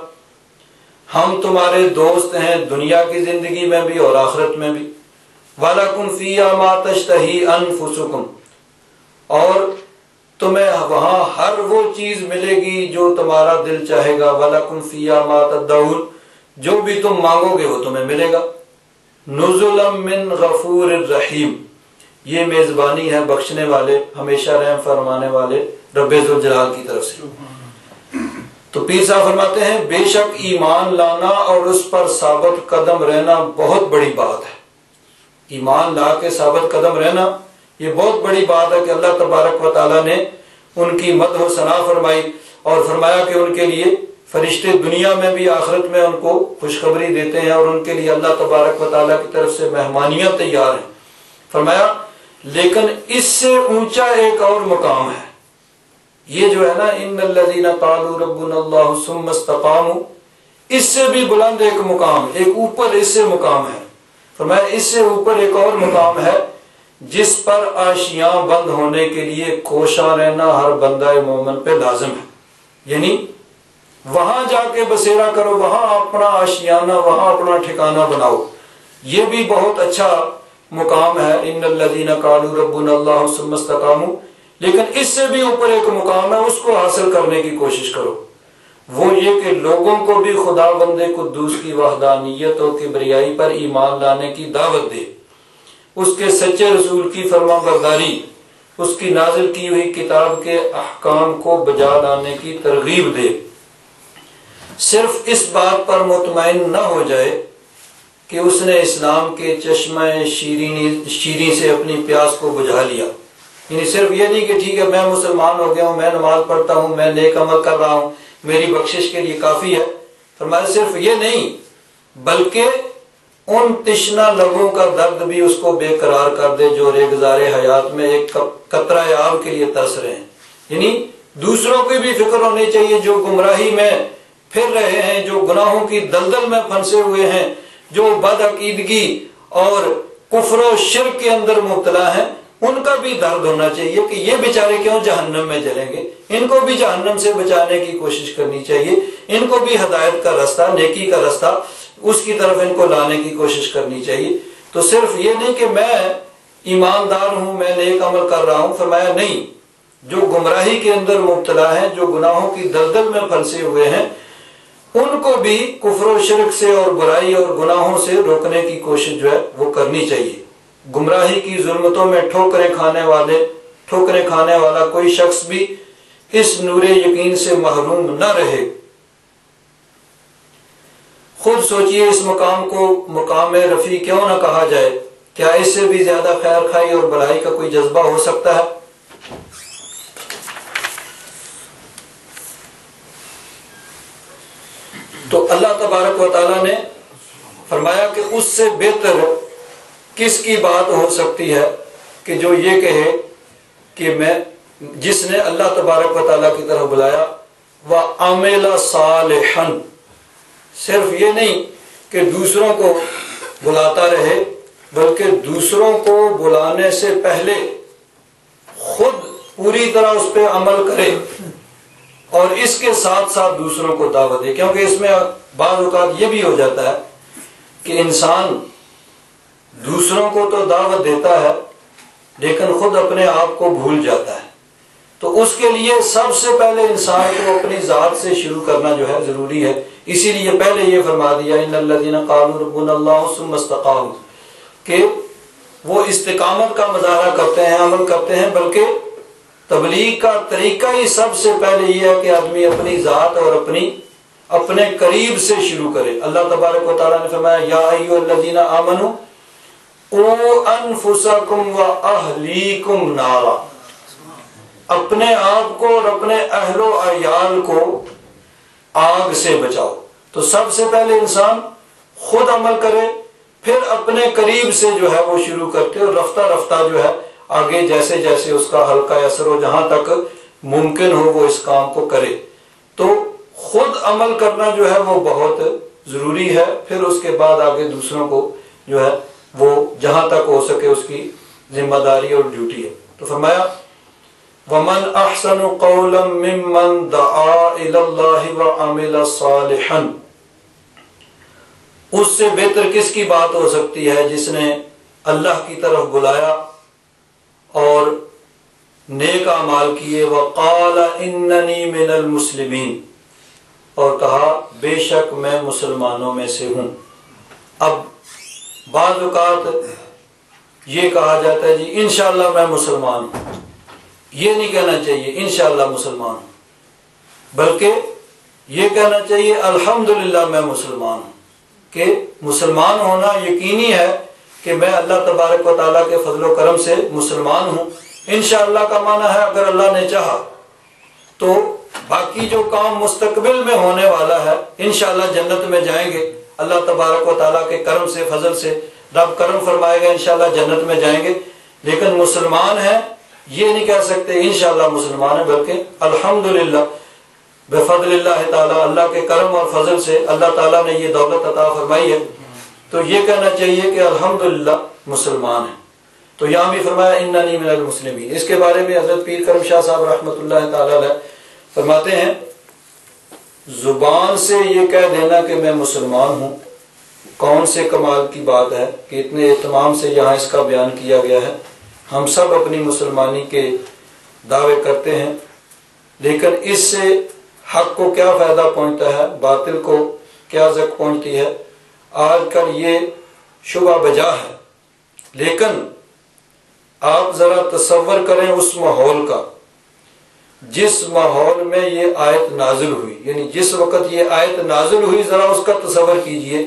ہم تمہارے دوست ہیں دنیا کی زندگی میں بھی اور آخرت میں بھی، وَلَكُمْ فِيهَا مَا تَشْتَهِي أَنفُسُكُمْ، اور تمہیں وہاں ہر وہ چیز ملے گی جو تمہارا دل چاہے گا، وَلَكُمْ فِيهَا مَا تَدَّعُونَ، جو بھی تم مانگو گے وہ تمہیں ملے گا۔ نُزُلًا مِّن غَفُورٍ رَحِيمٍ، یہ میزبانی ہے بخشنے والے، ہمیشہ رحم فرمانے والے رب ذوالجلال کی طرف سے۔ تو پیر صاحب فرماتے ہیں بے شک ایمان لانا اور اس پر ثابت قدم رہنا بہت بڑی بات ہے۔ ایمان لا کے ثابت قدم رہنا یہ بہت بڑی بات ہے کہ اللہ تبارک و تعالیٰ نے ان کی مدح و ثنا فرمائی اور فرمایا کہ ان کے لیے فرشتے دنیا میں بھی آخرت میں ان کو خوشخبری دیتے ہیں اور ان کے لیے اللہ تبارک و تعالیٰ کی طرف سے مہمانیاں تیار ہیں۔ فرمایا لیکن اس سے اونچا ایک اور مقام ہے، یہ جو ہے نا ان الذین قالوا ربنا اللہ ثم استقاموا، اس سے بھی بلند ایک مقام، ایک اوپر اس سے مقام ہے۔ فرمایا اس سے اوپر ایک اور مقام ہے جس پر آشیاں بند ہونے کے لیے کوشاں رہنا ہر بندہ مومن پہ لازم ہے، یعنی وہاں جا کے بسیرا کرو، وہاں اپنا آشیانہ، وہاں اپنا ٹھکانہ بناؤ، یہ بھی بہت اچھا مقام ہے ان الذین قالوا ربنا اللہ ثم استقاموا۔ لیکن اس سے بھی اوپر ایک مقام ہے، اس کو حاصل کرنے کی کوشش کرو۔ وہ یہ کہ لوگوں کو بھی خدا بند قدوس کی وحدانیت و کبریائی پر ایمان لانے کی دعوت دے، اس کے سچے رسول کی فرما برداری، اس کی نازل کی ہوئی کتاب کے احکام کو بجا لانے کی ترغیب دے۔ صرف اس بات پر مطمئن نہ ہو جائے کہ اس نے اسلام کے چشمہ شیریں سے اپنی پیاس کو بجھا لیا، یعنی صرف یہ نہیں کہ ٹھیک ہے میں مسلمان ہو گیا ہوں، میں نماز پڑھتا ہوں، میں نیک عمل کر رہا ہوں، میری بخشش کے لیے کافی ہے۔ فرمایا صرف یہ نہیں بلکہ ان تشنہ لبوں کا درد بھی اس کو بے قرار کر دے جو ریگزار حیات میں ایک قطرہ آب کے لیے ترس رہے ہیں، یعنی دوسروں کی بھی فکر ہونی چاہیے جو گمراہی میں پھر رہے ہیں، جو گناہوں کی دلدل میں پھنسے ہوئے ہیں، جو بدعقیدگی اور کفر و شرک کے اندر مبتلا ہیں، ان کا بھی درد ہونا چاہیے کہ یہ بیچارے کیوں جہنم میں جلیں گے، ان کو بھی جہنم سے بچانے کی کوشش کرنی چاہیے، ان کو بھی ہدایت کا راستہ، نیکی کا راستہ، اس کی طرف ان کو لانے کی کوشش کرنی چاہیے۔ تو صرف یہ نہیں کہ میں ایماندار ہوں، میں نیک عمل کر رہا ہوں، فرمایا نہیں، جو گمراہی کے اندر مبتلا ہیں، جو گناہوں کی دلدل میں پھنسے ہوئے ہیں، ان کو بھی کفر و شرک سے اور برائی اور گناہوں سے روکنے کی کوشش جو ہے وہ کرنی چاہیے۔ گمراہی کی ظلمتوں میں ٹھوکریں کھانے والا کوئی شخص بھی اس نور یقین سے محروم نہ رہے۔ خود سوچئے اس مقام کو مقام رفیع کیوں نہ کہا جائے، کیا اس سے بھی زیادہ خیر خواہی اور بھلائی کا کوئی جذبہ ہو سکتا ہے؟ تو اللہ تبارک و تعالیٰ نے فرمایا کہ اس سے بہتر کس کی بات ہو سکتی ہے کہ جو یہ کہے کہ میں، جس نے اللہ تبارک و تعالیٰ کی طرف بلایا، وَعَمِلَ صَالِحًا، صرف یہ نہیں کہ دوسروں کو بلاتا رہے بلکہ دوسروں کو بلانے سے پہلے خود پوری طرح اس پہ عمل کرے اور اس کے ساتھ ساتھ دوسروں کو دعوت دے، کیونکہ اس میں بعض اوقات یہ بھی ہو جاتا ہے کہ انسان دوسروں کو تو دعوت دیتا ہے لیکن خود اپنے آپ کو بھول جاتا ہے، تو اس کے لیے سب سے پہلے انسان کو اپنی ذات سے شروع کرنا جو ہے ضروری ہے۔ اسی لیے پہلے یہ فرما دیا ان الذین قالوا ربنا اللہ ثم استقاموا، کہ وہ استقامت کا مظاہرہ کرتے ہیں، عمل کرتے ہیں، بلکہ تبلیغ کا طریقہ ہی سب سے پہلے یہ ہے کہ آدمی اپنی ذات اور اپنے قریب سے شروع کرے۔ اللہ تبارک و تعالیٰ نے فرمایا یا ایھا الذین آمنوا قوا انفسکم واہلیکم نارا، اپنے آپ کو اور اپنے اہل و عیال کو آگ سے بچاؤ۔ تو سب سے پہلے انسان خود عمل کرے، پھر اپنے قریب سے جو ہے وہ شروع کرتے اور رفتہ رفتہ جو ہے آگے جیسے جیسے اس کا حلقہ اثر ہو، جہاں تک ممکن ہو وہ اس کام کو کرے۔ تو خود عمل کرنا جو ہے وہ بہت ضروری ہے، پھر اس کے بعد آگے دوسروں کو جو ہے وہ جہاں تک ہو سکے اس کی ذمہ داری اور ڈیوٹی ہے۔ تو فرمایا وَمَنْ أَحْسَنُ قَوْلًا مِّمَّنْ دَعَا إِلَى اللَّهِ وَعَمِلَ صَالِحًا، اس سے بہتر کس کی بات ہو سکتی ہے جس نے اللہ کی طرف بلایا اور نیک اعمال کیے، وَقَالَ إِنَّنِي مِنَ الْمُسْلِمِينَ، اور کہا بے شک میں مسلمانوں میں سے ہوں۔ اب بعض اوقات یہ کہا جاتا ہے جی انشاءاللہ میں مسلمان ہوں، یہ نہیں کہنا چاہیے انشاءاللہ مسلمان ہوں، بلکہ یہ کہنا چاہیے الحمدللہ میں مسلمان ہوں، کہ مسلمان ہونا یقینی ہے کہ میں اللہ تبارک و تعالیٰ کے فضل و کرم سے مسلمان ہوں۔ انشاءاللہ کا معنی ہے اگر اللہ نے چاہا تو باقی جو کام مستقبل میں ہونے والا ہے انشاءاللہ جنت میں جائیں گے، اللہ تبارک و تعالیٰ کے کرم سے، فضل سے رب کرم فرمائے گا، انشاءاللہ جنت میں جائیں گے۔ لیکن مسلمان ہیں یہ نہیں کہہ سکتے انشاءاللہ مسلمان ہے، بلکہ الحمدللہ بفضل اللہ تعالیٰ، اللہ کے کرم اور فضل سے اللہ تعالیٰ نے یہ دولت عطا فرمائی ہے، تو یہ کہنا چاہیے کہ الحمدللہ مسلمان ہیں۔ تو یہاں بھی فرمایا اننی من المسلمین۔ اس کے بارے میں حضرت پیر کرم شاہ صاحب رحمۃ اللہ تعالیٰ علیہ فرماتے ہیں زبان سے یہ کہہ دینا کہ میں مسلمان ہوں کون سے کمال کی بات ہے کہ اتنے اہتمام سے یہاں اس کا بیان کیا گیا ہے۔ ہم سب اپنی مسلمانی کے دعوے کرتے ہیں، لیکن اس سے حق کو کیا فائدہ پہنچتا ہے، باطل کو کیا زک پہنچتی ہے، آج کل یہ شبہ بجا ہے۔ لیکن آپ ذرا تصور کریں اس ماحول کا جس ماحول میں یہ آیت نازل ہوئی، یعنی جس وقت یہ آیت نازل ہوئی ذرا اس کا تصور کیجئے۔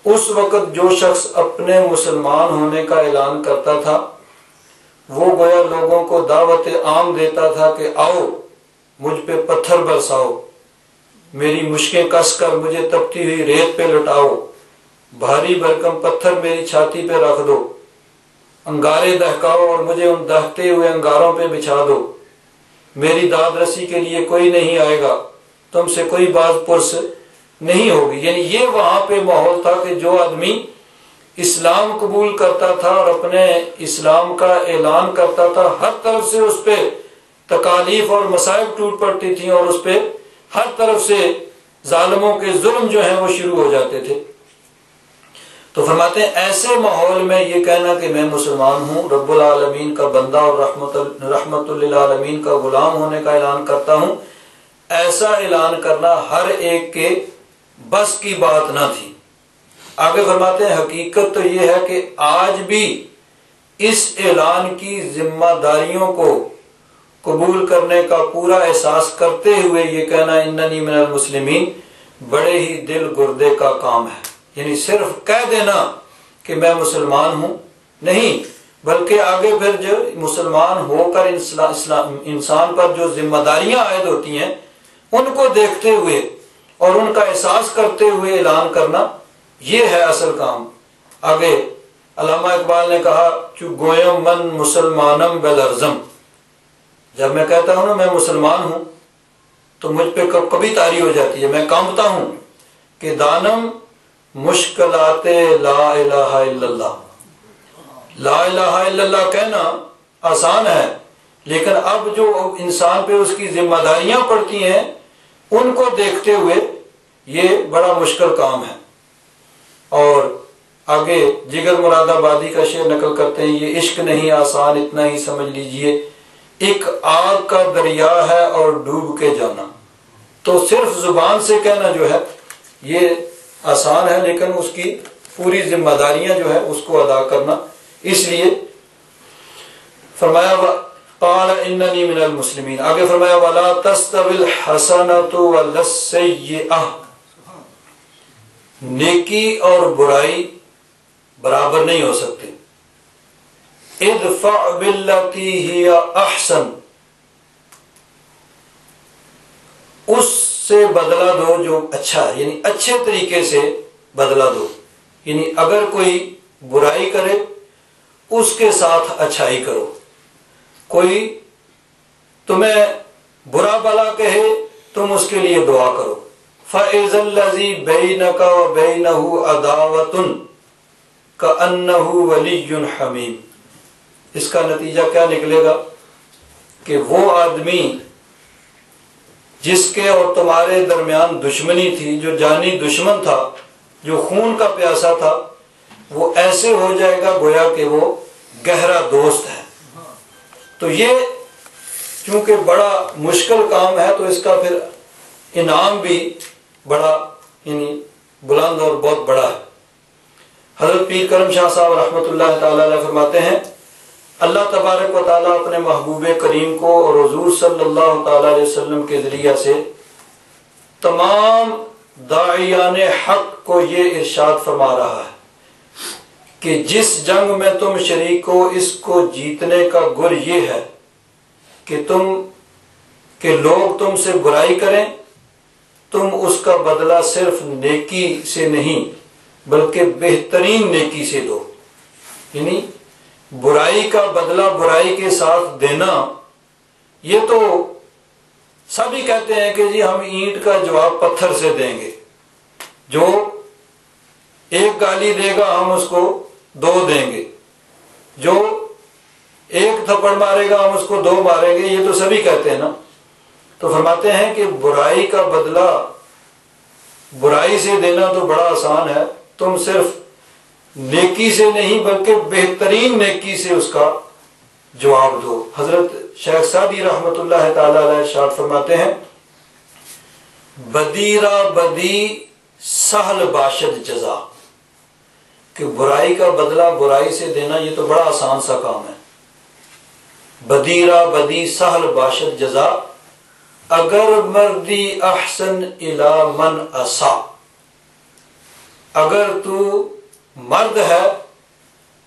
اس وقت جو شخص اپنے مسلمان ہونے کا اعلان کرتا تھا وہ گویا لوگوں کو دعوت عام دیتا تھا کہ آؤ مجھ پہ پتھر برساؤ، میری مشکیں کس کر مجھے تپتی ہوئی ریت پہ لٹاؤ، بھاری بھرکم پتھر میری چھاتی پہ رکھ دو، انگارے دہکاؤ اور مجھے ان دہکتے ہوئے انگاروں پہ بچھا دو، میری داد رسی کے لیے کوئی نہیں آئے گا، تم سے کوئی باز پرس نہیں ہوگی۔ یعنی یہ وہاں پہ ماحول تھا کہ جو آدمی اسلام قبول کرتا تھا اور اپنے اسلام کا اعلان کرتا تھا، ہر طرف سے اس پہ تکالیف اور مصائب ٹوٹ پڑتی تھیں اور اس پہ ہر طرف سے ظالموں کے ظلم جو ہیں وہ شروع ہو جاتے تھے۔ تو فرماتے ہیں ایسے ماحول میں یہ کہنا کہ میں مسلمان ہوں، رب العالمین کا بندہ اور رحمت للعالمین کا غلام ہونے کا اعلان کرتا ہوں، ایسا اعلان کرنا ہر ایک کے بس کی بات نہ تھی۔ آگے فرماتے ہیں حقیقت تو یہ ہے کہ آج بھی اس اعلان کی ذمہ داریوں کو قبول کرنے کا پورا احساس کرتے ہوئے یہ کہنا اننی من المسلمین بڑے ہی دل گردے کا کام ہے۔ یعنی صرف کہہ دینا کہ میں مسلمان ہوں نہیں، بلکہ آگے پھر جو مسلمان ہو کر انسان پر جو ذمہ داریاں عائد ہوتی ہیں ان کو دیکھتے ہوئے اور ان کا احساس کرتے ہوئے اعلان کرنا، یہ ہے اصل کام۔ آگے علامہ اقبال نے کہا کہ گویم من مسلمانم بلرزم، جب میں کہتا ہوں نا میں مسلمان ہوں تو مجھ پہ کبھی طاری ہو جاتی ہے، میں کانپتا ہوں کہ دانم مشکلات لا الہ الا اللہ۔ لا الہ الا اللہ کہنا آسان ہے، لیکن اب جو انسان پہ اس کی ذمہ داریاں پڑتی ہیں ان کو دیکھتے ہوئے یہ بڑا مشکل کام ہے۔ اور آگے جگر مراد آبادی کا شعر نقل کرتے ہیں، یہ عشق نہیں آسان اتنا ہی سمجھ لیجئے، ایک آگ کا دریا ہے اور ڈوب کے جانا۔ تو صرف زبان سے کہنا جو ہے یہ آسان ہے، لیکن اس کی پوری ذمہ داریاں جو ہے اس کو ادا کرنا، اس لیے فرمایا قال اننی من المسلمین۔ آگے فرمایا ولا تستوی الحسنۃ ولا السیئۃ، نیکی اور برائی برابر نہیں ہو سکتے۔ ادفع باللتی ہی احسن، اس سے بدلہ دو جو اچھا ہے، یعنی اچھے طریقے سے بدلہ دو۔ یعنی اگر کوئی برائی کرے اس کے ساتھ اچھائی کرو، کوئی تمہیں برا بلا کہے تم اس کے لیے دعا کرو۔ فَإِذَا الَّذِي بَيْنَكَ وَبَيْنَهُ عَدَاوَةٌ كَأَنَّهُ وَلِيٌّ حَمِيمٌ، اس کا نتیجہ کیا نکلے گا کہ وہ آدمی جس کے اور تمہارے درمیان دشمنی تھی، جو جانی دشمن تھا، جو خون کا پیاسا تھا، وہ ایسے ہو جائے گا گویا کہ وہ گہرا دوست ہے۔ تو یہ چونکہ بڑا مشکل کام ہے تو اس کا پھر انعام بھی بڑا یعنی بلند اور بہت بڑا ہے۔ حضرت پیر کرم شاہ صاحب رحمۃ اللہ تعالی علیہ فرماتے ہیں اللہ تبارک و تعالیٰ اپنے محبوب کریم کو اور حضور صلی اللہ تعالی علیہ وسلم کے ذریعہ سے تمام داعیان حق کو یہ ارشاد فرما رہا ہے کہ جس جنگ میں تم شریک ہو اس کو جیتنے کا گر یہ ہے کہ لوگ تم سے برائی کریں، تم اس کا بدلہ صرف نیکی سے نہیں بلکہ بہترین نیکی سے دو۔ یعنی برائی کا بدلہ برائی کے ساتھ دینا، یہ تو سبھی کہتے ہیں کہ جی ہم اینٹ کا جواب پتھر سے دیں گے، جو ایک گالی دے گا ہم اس کو 2 دیں گے، جو ایک تھپڑ مارے گا ہم اس کو 2 ماریں گے، یہ تو سبھی کہتے ہیں نا۔ تو فرماتے ہیں کہ برائی کا بدلہ برائی سے دینا تو بڑا آسان ہے، تم صرف نیکی سے نہیں بلکہ بہترین نیکی سے اس کا جواب دو۔ حضرت شیخ سعدی رحمۃ اللہ تعالی علیہ ارشاد فرماتے ہیں بدیرہ بدی سہل باشد جزا، کہ برائی کا بدلہ برائی سے دینا یہ تو بڑا آسان سا کام ہے. بدیرہ بدی سہل باشد جزا، اگر مردی احسن الی من اسا، اگر تو مرد ہے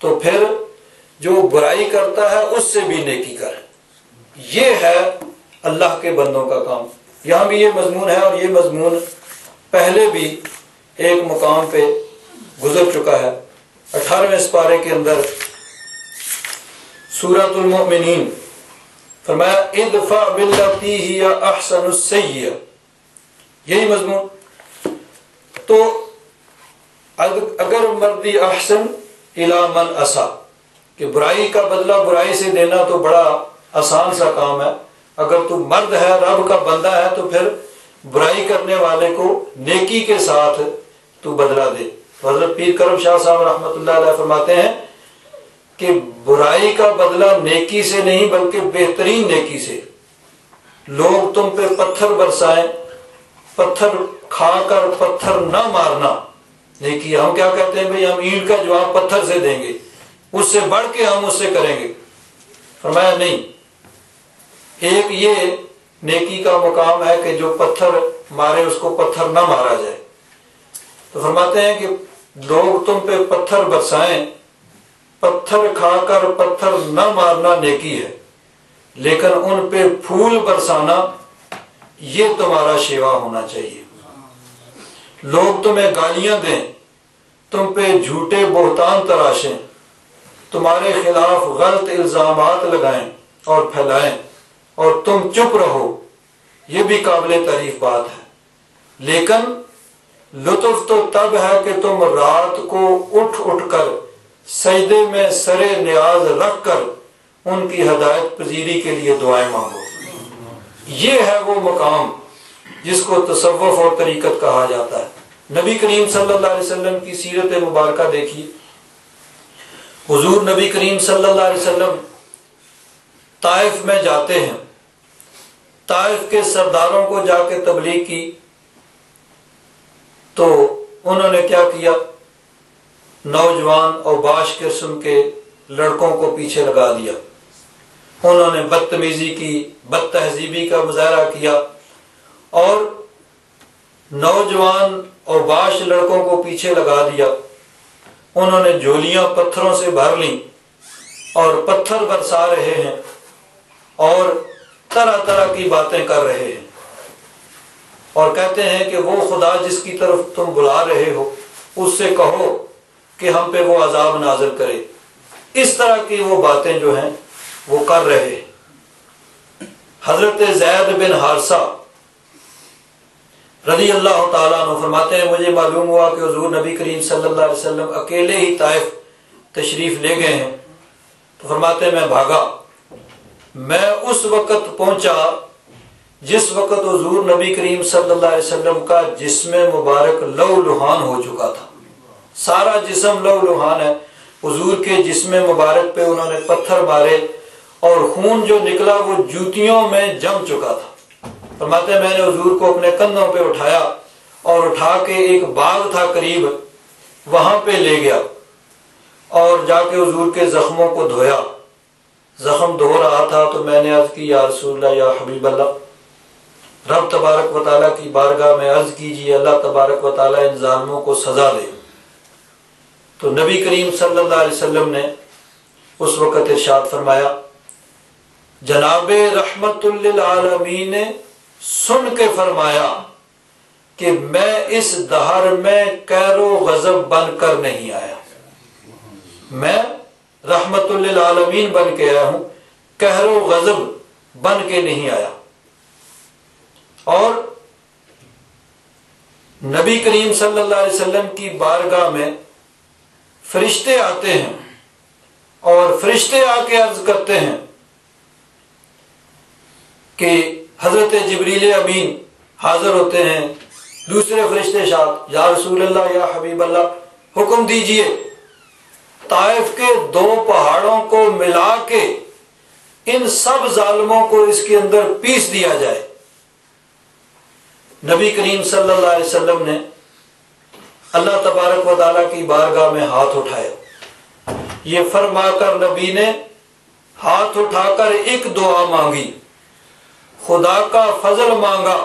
تو پھر جو برائی کرتا ہے اس سے بھی نیکی کر. یہ ہے اللہ کے بندوں کا کام. یہاں بھی یہ مضمون ہے، اور یہ مضمون پہلے بھی ایک مقام پہ گزر چکا ہے. 18ویں سپارے کے اندر سورۃ المؤمنین فرمایا ادفع باللتی ہی احسن السیئہ، یہی مضمون. تو اگر مردی احسن الی من اسا، کہ برائی کا بدلہ برائی سے دینا تو بڑا آسان سا کام ہے. اگر تو مرد ہے، رب کا بندہ ہے، تو پھر برائی کرنے والے کو نیکی کے ساتھ تو بدلہ دے. حضرت پیر کرم شاہ صاحب رحمۃ اللہ علیہ فرماتے ہیں کہ برائی کا بدلہ نیکی سے نہیں بلکہ بہترین نیکی سے. لوگ تم پہ پتھر برسائیں، پتھر کھا کر پتھر نہ مارنا نیکی. ہم کیا کہتے ہیں بھئی ہم اینٹ کا جواب پتھر سے دیں گے، اس سے بڑھ کے ہم اس سے کریں گے. فرمایا نہیں، ایک یہ نیکی کا مقام ہے کہ جو پتھر مارے اس کو پتھر نہ مارا جائے. تو فرماتے ہیں کہ لوگ تم پہ پتھر برسائیں، پتھر کھا کر پتھر نہ مارنا نیکی ہے، لیکن ان پہ پھول برسانا یہ تمہارا شیوا ہونا چاہیے. لوگ تمہیں گالیاں دیں، تم پہ جھوٹے بہتان تراشیں، تمہارے خلاف غلط الزامات لگائیں اور پھیلائیں، اور تم چپ رہو، یہ بھی قابل تعریف بات ہے. لیکن لطف تو تب ہے کہ تم رات کو اٹھ اٹھ کر سجدے میں سر نیاز رکھ کر ان کی ہدایت پذیری کے لیے دعائیں مانگو. یہ ہے وہ مقام جس کو تصوف اور طریقت کہا جاتا ہے. نبی کریم صلی اللہ علیہ وسلم کی سیرت مبارکہ دیکھیے. حضور نبی کریم صلی اللہ علیہ وسلم طائف میں جاتے ہیں. طائف کے سرداروں کو جا کے تبلیغ کی تو انہوں نے کیا کیا؟ نوجوان اور باش قسم کے لڑکوں کو پیچھے لگا دیا. انہوں نے بدتمیزی کی، بد تہذیبی کا مظاہرہ کیا، اور نوجوان اور باش لڑکوں کو پیچھے لگا دیا. انہوں نے جھولیاں پتھروں سے بھر لیں اور پتھر برسا رہے ہیں اور طرح طرح کی باتیں کر رہے ہیں، اور کہتے ہیں کہ وہ خدا جس کی طرف تم بلا رہے ہو اس سے کہو کہ ہم پہ وہ عذاب نازل کرے. اس طرح کی وہ باتیں جو ہیں وہ کر رہے ہیں. حضرت زید بن حارثہ رضی اللہ تعالیٰ عنہ فرماتے ہیں مجھے معلوم ہوا کہ حضور نبی کریم صلی اللہ علیہ وسلم اکیلے ہی طائف تشریف لے گئے ہیں. تو فرماتے ہیں میں بھاگا. میں اس وقت پہنچا جس وقت حضور نبی کریم صلی اللہ علیہ وسلم کا جسم مبارک لہو لہان ہو چکا تھا. سارا جسم لہو لہان ہے. حضور کے جسم مبارک پہ انہوں نے پتھر مارے اور خون جو نکلا وہ جوتیوں میں جم چکا تھا. فرماتے ہیں میں نے حضور کو اپنے کندھوں پہ اٹھایا اور اٹھا کے ایک باغ تھا قریب وہاں پہ لے گیا اور جا کے حضور کے زخموں کو دھویا. زخم دھو رہا تھا تو میں نے عرض کی یا رسول اللہ، یا حبیب اللہ، رب تبارک و تعالیٰ کی بارگاہ میں عرض کیجیے اللہ تبارک و تعالیٰ ان ظالموں کو سزا دے. تو نبی کریم صلی اللہ علیہ وسلم نے اس وقت ارشاد فرمایا، جناب رحمت للعالمین نے سن کے فرمایا کہ میں اس دہر میں قہر و غضب بن کر نہیں آیا. میں رحمت للعالمین بن کے آیا ہوں، قہر و غضب بن کے نہیں آیا. اور نبی کریم صلی اللہ علیہ وسلم کی بارگاہ میں فرشتے آتے ہیں اور فرشتے آ کے عرض کرتے ہیں کہ حضرت جبریل امین حاضر ہوتے ہیں. دوسرے فرشتے ساتھ، یا رسول اللہ، یا حبیب اللہ، حکم دیجئے طائف کے 2 پہاڑوں کو ملا کے ان سب ظالموں کو اس کے اندر پیس دیا جائے. نبی کریم صلی اللہ علیہ وسلم نے اللہ تبارک و تعالیٰ کی بارگاہ میں ہاتھ اٹھایا، یہ فرما کر نبی نے ہاتھ اٹھا کر ایک دعا مانگی، خدا کا فضل مانگا،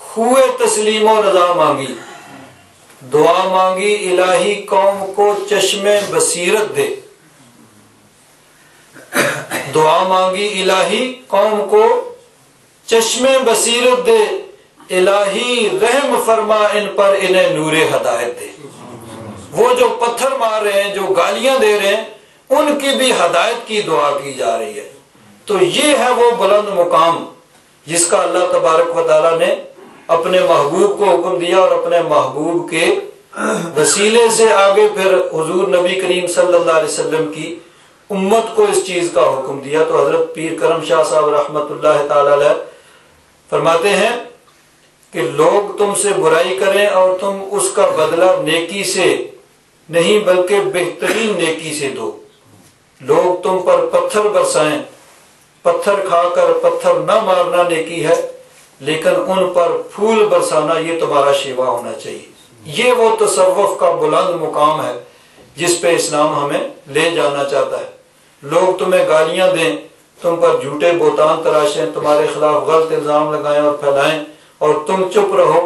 ہوئے تسلیم و رضا مانگی، دعا مانگی الہی قوم کو چشم بصیرت دے، دعا مانگی الہی قوم کو چشم بصیرت دے، الہی رحم فرما ان پر، انہیں نور ہدایت دے۔ وہ جو پتھر مار رہے ہیں، جو گالیاں دے رہے ہیں، ان کی بھی ہدایت کی دعا کی جا رہی ہے۔ تو یہ ہے وہ بلند مقام جس کا اللہ تبارک و تعالیٰ نے اپنے محبوب کو حکم دیا، اور اپنے محبوب کے وسیلے سے آگے پھر حضور نبی کریم صلی اللہ علیہ وسلم کی امت کو اس چیز کا حکم دیا۔ تو حضرت پیر کرم شاہ صاحب رحمۃ اللہ تعالی علیہ فرماتے ہیں کہ لوگ تم سے برائی کریں اور تم اس کا بدلہ نیکی سے نہیں بلکہ بہترین نیکی سے دو، لوگ تم پر پتھر برسائیں، پتھر کھا کر پتھر نہ مارنا نیکی ہے، لیکن ان پر پھول برسانا یہ تمہارا شیوا ہونا چاہیے۔ یہ وہ تصوف کا بلند مقام ہے جس پہ اسلام ہمیں لے جانا چاہتا ہے۔ لوگ تمہیں گالیاں دیں، تم پر جھوٹے بہتان تراشیں، تمہارے خلاف غلط الزام لگائیں اور پھیلائیں، اور تم چپ رہو،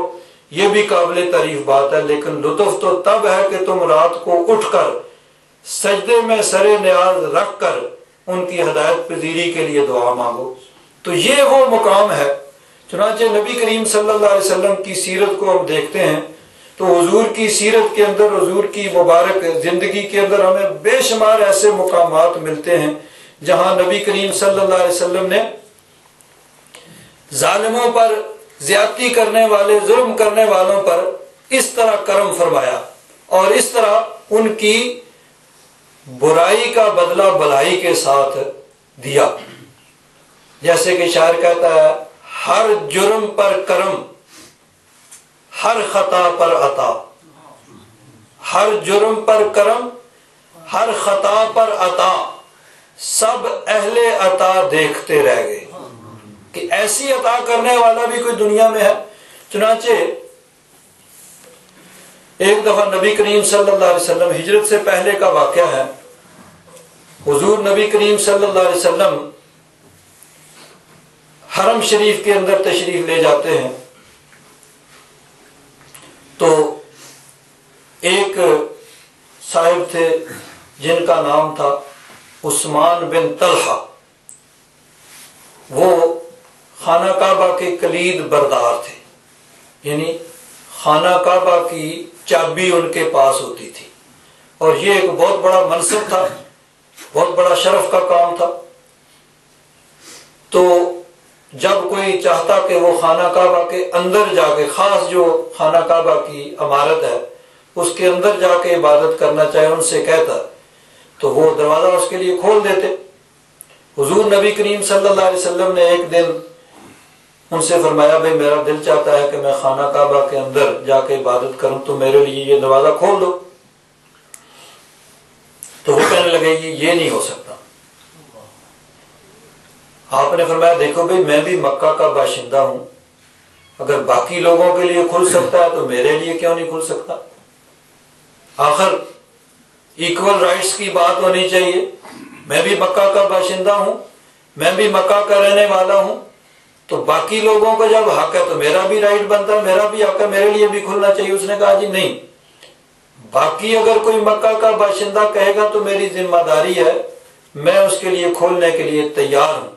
یہ بھی قابل تعریف بات ہے، لیکن لطف تو تب ہے کہ تم رات کو اٹھ کر سجدے میں سر نیاز رکھ کر ان کی ہدایت پذیری کے لیے دعا مانگو۔ تو یہ وہ مقام ہے۔ چنانچہ نبی کریم صلی اللہ علیہ وسلم کی سیرت کو ہم دیکھتے ہیں تو حضور کی سیرت کے اندر، حضور کی مبارک زندگی کے اندر ہمیں بے شمار ایسے مقامات ملتے ہیں جہاں نبی کریم صلی اللہ علیہ وسلم نے ظالموں پر، زیادتی کرنے والے، ظلم کرنے والوں پر اس طرح کرم فرمایا اور اس طرح ان کی برائی کا بدلہ بھلائی کے ساتھ دیا۔ جیسے کہ شاعر کہتا ہے، ہر جرم پر کرم، ہر خطا پر عطا، ہر جرم پر کرم، ہر خطا پر عطا، سب اہل عطا دیکھتے رہ گئے کہ ایسی عطا کرنے والا بھی کوئی دنیا میں ہے۔ چنانچہ ایک دفعہ نبی کریم صلی اللہ علیہ وسلم، ہجرت سے پہلے کا واقعہ ہے، حضور نبی کریم صلی اللہ علیہ وسلم حرم شریف کے اندر تشریف لے جاتے ہیں تو ایک صاحب تھے جن کا نام تھا عثمان بن طلحہ، وہ خانہ کعبہ کے کلید بردار تھے، یعنی خانہ کعبہ کی چابی ان کے پاس ہوتی تھی، اور یہ ایک بہت بڑا منصب تھا، بہت بڑا شرف کا کام تھا۔ تو جب کوئی چاہتا کہ وہ خانہ کعبہ کے اندر جا کے، خاص جو خانہ کعبہ کی عمارت ہے اس کے اندر جا کے عبادت کرنا چاہے، ان سے کہتا تو وہ دروازہ اس کے لیے کھول دیتے۔ حضور نبی کریم صلی اللہ علیہ وسلم نے ایک دن ان سے فرمایا، بھئی میرا دل چاہتا ہے کہ میں خانہ کعبہ کے اندر جا کے عبادت کروں، تو میرے لیے یہ دروازہ کھول دو۔ تو وہ کہنے لگے یہ نہیں ہو سکتا۔ آپ نے فرمایا، دیکھو بھئی میں بھی مکہ کا باشندہ ہوں، اگر باقی لوگوں کے لیے کھل سکتا ہے تو میرے لیے کیوں نہیں کھل سکتا؟ آخر ایکول رائٹس کی بات ہونی چاہیے، میں بھی مکہ کا باشندہ ہوں، میں بھی مکہ کا رہنے والا ہوں، تو باقی لوگوں کا جب حق ہے تو میرا بھی رائٹ بنتا ہے، میرا بھی حق ہے، میرے لیے بھی کھلنا چاہیے۔ اس نے کہا جی نہیں، باقی اگر کوئی مکہ کا باشندہ کہے گا تو میری ذمہ داری ہے، میں اس کے لیے کھولنے کے لیے تیار ہوں،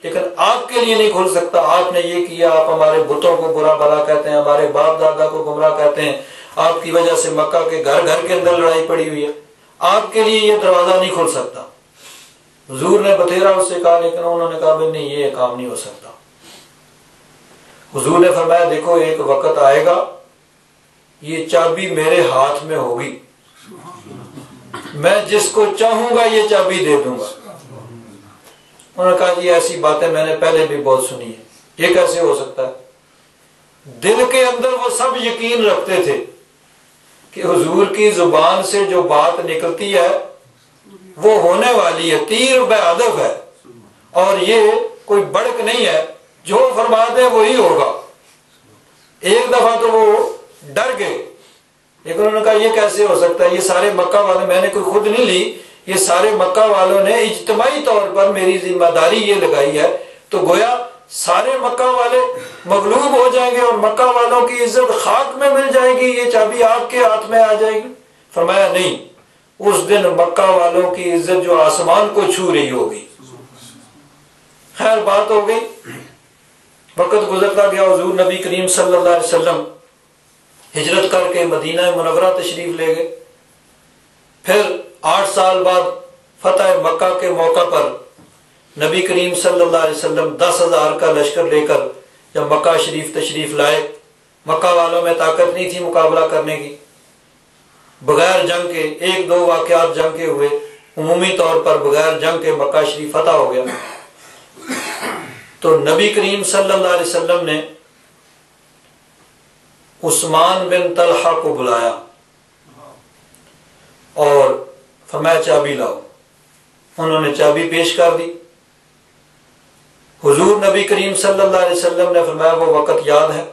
لیکن آپ کے لیے نہیں کھل سکتا۔ آپ نے یہ کیا، آپ ہمارے بتوں کو برا بھلا کہتے ہیں، ہمارے باپ دادا کو گمراہ کہتے ہیں، آپ کی وجہ سے مکہ کے گھر گھر کے اندر لڑائی پڑی ہوئی ہے، آپ کے لیے یہ دروازہ نہیں کھل سکتا۔ حضور نے بتھیرا اس سے کہا، لیکن انہوں نے کہا بھئی نہیں، یہ کام نہیں ہو سکتا۔ حضور نے فرمایا، دیکھو ایک وقت آئے گا یہ چابی میرے ہاتھ میں ہوگی، میں جس کو چاہوں گا یہ چابی دے دوں گا۔ انہوں نے کہا جی ایسی باتیں میں نے پہلے بھی بہت سنی ہے، یہ کیسے ہو سکتا ہے؟ دل کے اندر وہ سب یقین رکھتے تھے کہ حضور کی زبان سے جو بات نکلتی ہے وہ ہونے والی ہے، تیر بے ہدف ہے، اور یہ کوئی بڑک نہیں ہے، جو فرما دے وہی ہوگا۔ ایک دفعہ تو وہ ڈر گئے، لیکن انہوں نے کہا یہ کیسے ہو سکتا ہے، یہ سارے مکہ والے، میں نے کوئی خود نہیں لی، یہ سارے مکہ والوں نے اجتماعی طور پر میری ذمہ داری یہ لگائی ہے، تو گویا سارے مکہ والے مغلوب ہو جائیں گے اور مکہ والوں کی عزت خاک میں مل جائے گی، یہ چابی آپ کے ہاتھ میں آ جائے گی؟ فرمایا نہیں، اس دن مکہ والوں کی عزت جو آسمان کو چھو رہی ہوگی۔ خیر بات ہو گئی، وقت گزرتا گیا، حضور نبی کریم صلی اللہ علیہ وسلم ہجرت کر کے مدینہ منورہ تشریف لے گئے۔ پھر 8 سال بعد فتح مکہ کے موقع پر نبی کریم صلی اللہ علیہ وسلم 10,000 کا لشکر لے کر جب مکہ شریف تشریف لائے، مکہ والوں میں طاقت نہیں تھی مقابلہ کرنے کی، بغیر جنگ کے 1-2 واقعات جنگ کے ہوئے، عمومی طور پر بغیر جنگ کے مکہ شریف فتح ہو گیا۔ تو نبی کریم صلی اللہ علیہ وسلم نے عثمان بن طلحہ کو بلایا اور فرمایا چابی لاؤ۔ انہوں نے چابی پیش کر دی۔ حضور نبی کریم صلی اللہ علیہ وسلم نے فرمایا وہ وقت یاد ہے؟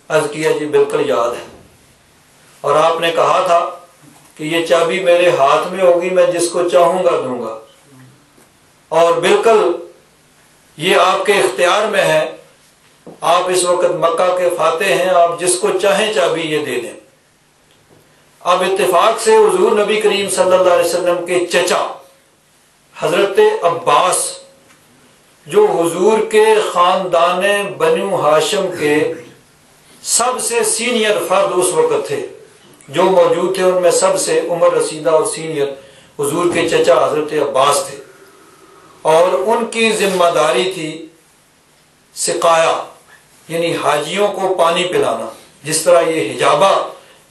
عرض کیا جی بالکل یاد ہے، اور آپ نے کہا تھا کہ یہ چابی میرے ہاتھ میں ہوگی، میں جس کو چاہوں گا دوں گا، اور بالکل یہ آپ کے اختیار میں ہے، آپ اس وقت مکہ کے فاتح ہیں، آپ جس کو چاہیں چابی یہ دے دیں۔ اب اتفاق سے حضور نبی کریم صلی اللہ علیہ وسلم کے چچا حضرت عباس، جو حضور کے خاندان بنو ہاشم کے سب سے سینئر فرد اس وقت تھے، جو موجود تھے ان میں سب سے عمر رسیدہ اور سینئر حضور کے چچا حضرت عباس تھے، اور ان کی ذمہ داری تھی سقایا، یعنی حاجیوں کو پانی پلانا۔ جس طرح یہ حجابہ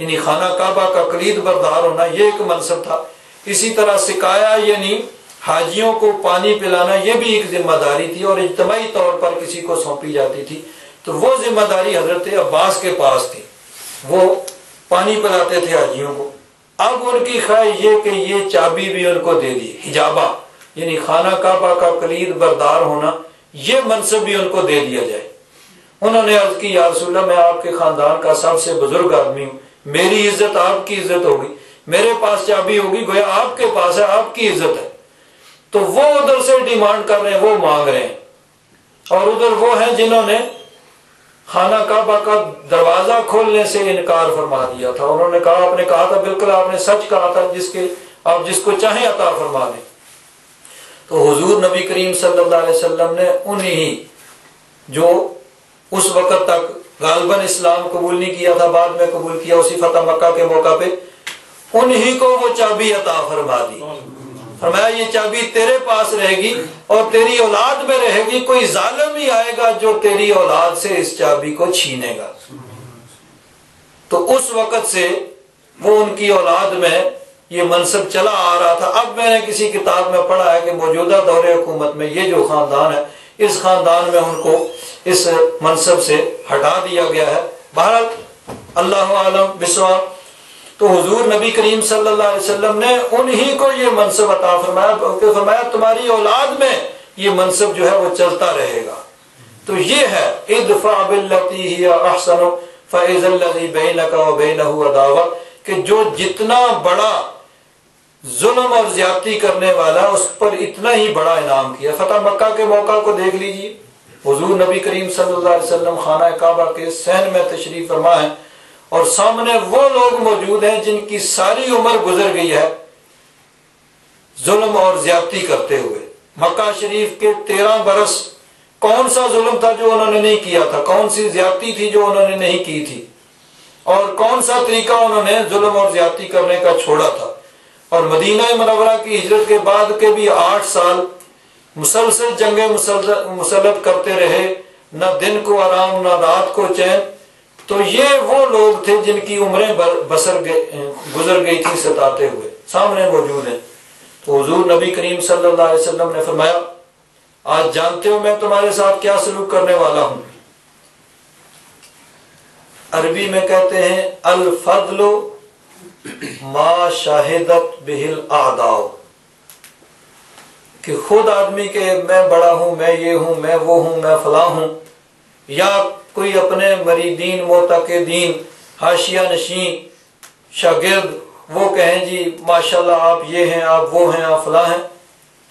یعنی خانہ کعبہ کا کلید بردار ہونا یہ ایک منصب تھا، اسی طرح سقایا یعنی حاجیوں کو پانی پلانا یہ بھی ایک ذمہ داری تھی، اور اجتماعی طور پر کسی کو سونپی جاتی تھی۔ تو وہ ذمہ داری حضرت عباس کے پاس تھی، وہ پانی پلاتے تھے حاجیوں کو۔ اب ان کی خواہش یہ کہ یہ چابی بھی ان کو دے دی، حجابہ یعنی خانہ کعبہ کا کلید بردار ہونا، یہ منصب بھی ان کو دے دیا جائے۔ انہوں نے عرض کی یا رسول اللہ میں آپ کے خاندان کا سب سے بزرگ آدمی ہوں، میری عزت آپ کی عزت ہوگی، میرے پاس چابی ہوگی، گویا آپ کے پاس ہے، آپ کی عزت ہے۔ تو وہ ادھر سے ڈیمانڈ کر رہے ہیں، وہ مانگ رہے ہیں، اور ادھر وہ ہیں جنہوں نے خانہ کعبہ کا دروازہ کھولنے سے انکار فرما دیا تھا۔ انہوں نے کہا، آپ نے کہا تھا، بالکل آپ نے سچ کہا تھا، آپ جس کو چاہیں عطا فرما دیں۔ تو حضور نبی کریم صلی اللہ علیہ وسلم نے انہی جو اس وقت تک غالباً اسلام قبول نہیں کیا تھا، بعد میں قبول کیا اسی فتح مکہ کے موقع پہ، انہی کو وہ چابی عطا فرما دی۔ فرمایا یہ چابی تیرے پاس رہے گی اور تیری اولاد میں رہے گی، کوئی ظالم ہی آئے گا جو تیری اولاد سے اس چابی کو چھینے گا۔ تو اس وقت سے وہ ان کی اولاد میں یہ منصب چلا آ رہا تھا۔ اب میں نے کسی کتاب میں پڑھا ہے کہ موجودہ دور حکومت میں یہ جو خاندان ہے، اس خاندان میں ان کو اس منصب سے ہٹا دیا گیا ہے۔ بہرحال اللہ عالم بصواب۔ تو حضور نبی کریم صلی اللہ علیہ وسلم نے انہی کو یہ منصب عطا فرمایا، کہ فرمایا تمہاری اولاد میں یہ منصب جو ہے وہ چلتا رہے گا۔ تو یہ ہے ادفع باللتی ہی احسن فاذا الذی بینک وبینہ عداوہ، کہ جو جتنا بڑا ظلم اور زیادتی کرنے والا اس پر اتنا ہی بڑا انعام کیا۔ فتح مکہ کے موقع کو دیکھ لیجیے، حضور نبی کریم صلی اللہ علیہ وسلم خانہ کعبہ کے صحن میں تشریف فرما ہے، اور سامنے وہ لوگ موجود ہیں جن کی ساری عمر گزر گئی ہے ظلم اور زیادتی کرتے ہوئے۔ مکہ شریف کے 13 برس کون سا ظلم تھا جو انہوں نے نہیں کیا تھا، کون سی زیادتی تھی جو انہوں نے نہیں کی تھی، اور کون سا طریقہ انہوں نے ظلم اور زیادتی کرنے کا چھوڑا تھا۔ اور مدینہ منورہ کی ہجرت کے بعد کے بھی 8 سال مسلسل جنگیں مسلط کرتے رہے، نہ دن کو آرام نہ رات کو چین۔ تو یہ وہ لوگ تھے جن کی عمریں گزر گئی تھی ستاتے ہوئے، سامنے موجود ہیں۔ تو حضور نبی کریم صلی اللہ علیہ وسلم نے فرمایا آج جانتے ہو میں تمہارے ساتھ کیا سلوک کرنے والا ہوں؟ عربی میں کہتے ہیں الفضل ما شاہدت بہ الاعداء، کہ خود آدمی کے میں بڑا ہوں، میں یہ ہوں، میں وہ ہوں، میں فلاں ہوں، یا کوئی اپنے مریدین معتقدین حاشیہ نشین شاگرد وہ کہیں جی ماشاءاللہ آپ یہ ہیں آپ وہ ہیں آپ فلاں ہیں،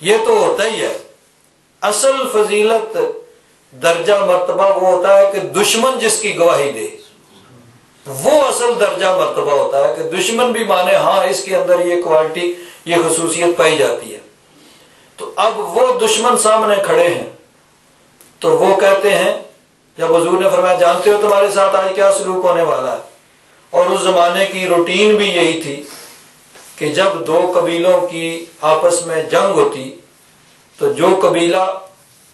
یہ تو ہوتا ہی ہے۔ اصل فضیلت درجہ مرتبہ وہ ہوتا ہے کہ دشمن جس کی گواہی دے، وہ اصل درجہ مرتبہ ہوتا ہے کہ دشمن بھی مانے ہاں اس کے اندر یہ کوالٹی یہ خصوصیت پائی جاتی ہے۔ تو اب وہ دشمن سامنے کھڑے ہیں تو وہ کہتے ہیں، جب حضور نے فرمایا جانتے ہو تمہارے ساتھ آج کیا سلوک ہونے والا ہے، اور اس زمانے کی روٹین بھی یہی تھی کہ جب دو قبیلوں کی آپس میں جنگ ہوتی تو جو قبیلہ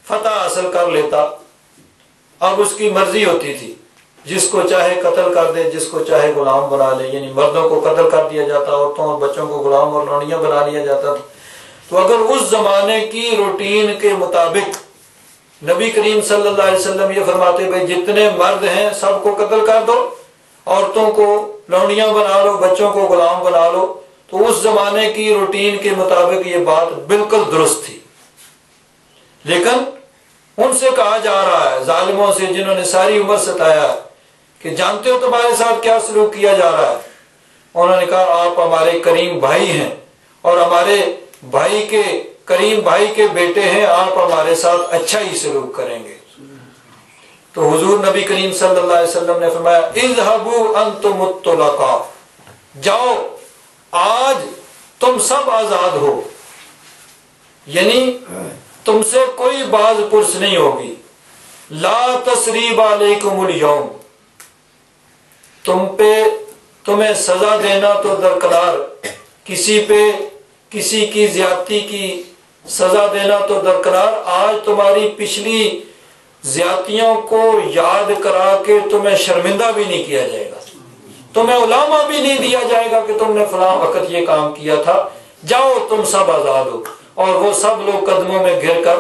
فتح حاصل کر لیتا اب اس کی مرضی ہوتی تھی، جس کو چاہے قتل کر دے جس کو چاہے غلام بنا لے، یعنی مردوں کو قتل کر دیا جاتا، عورتوں اور بچوں کو غلام اور لونڈیاں بنا لیا جاتا تھا۔ تو اگر اس زمانے کی روٹین کے مطابق نبی کریم صلی اللہ علیہ وسلم یہ فرماتے بھائی جتنے مرد ہیں سب کو قتل کر دو، عورتوں کو لونڈیاں بنا لو، بچوں کو غلام بنا لو، تو اس زمانے کی روٹین کے مطابق یہ بات بالکل درست تھی۔ لیکن ان سے کہا جا رہا ہے، ظالموں سے جنہوں نے ساری عمر ستایا، کہ جانتے ہو تمہارے ساتھ کیا سلوک کیا جا رہا ہے؟ انہوں نے کہا آپ ہمارے کریم بھائی ہیں اور ہمارے بھائی کے کریم بھائی کے بیٹے ہیں، آپ ہمارے ساتھ اچھا ہی سلوک کریں گے۔ تو حضور نبی کریم صلی اللہ علیہ وسلم نے فرمایا اذهبوا انتم الطلقاء، جاؤ آج تم سب آزاد ہو، یعنی تم سے کوئی باز پرس نہیں ہوگی۔ لا تثریب علیکم الیوم، تم پہ تمہیں سزا دینا تو درکنار، کسی پہ کسی کی زیادتی کی سزا دینا تو درکنار، آج تمہاری پچھلی زیادتیوں کو یاد کرا کے تمہیں شرمندہ بھی نہیں کیا جائے گا، تمہیں علامہ بھی نہیں دیا جائے گا کہ تم نے فلاں وقت یہ کام کیا تھا، جاؤ تم سب آزاد ہو۔ اور وہ سب لوگ قدموں میں گر کر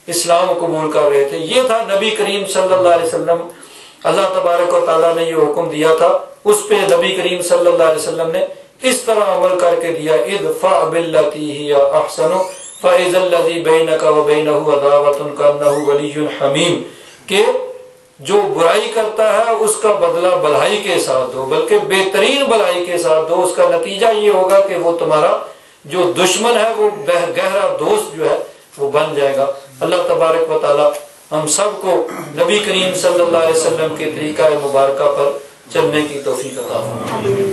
اسلام قبول کر رہے تھے۔ یہ تھا نبی کریم صلی اللہ علیہ وسلم، اللہ تبارک و تعالیٰ نے یہ حکم دیا تھا، اس پہ نبی کریم صلی اللہ علیہ وسلم نے اس طرح عمل کر کے دیا، ادفع باللتی ہی احسن فاذا الذی بینک وبینہ عداوۃ کانہ ولی حمیم، کہ جو برائی کرتا ہے اس کا بدلہ بھلائی کے ساتھ دو، بلکہ بہترین بھلائی کے ساتھ دو، اس کا نتیجہ یہ ہوگا کہ وہ تمہارا جو دشمن ہے وہ گہرا دوست جو ہے وہ بن جائے گا۔ اللہ تبارک و تعالی ہم سب کو نبی کریم صلی اللہ علیہ وسلم کے طریقہ مبارکہ پر چلنے کی توفیق عطا فرمائے۔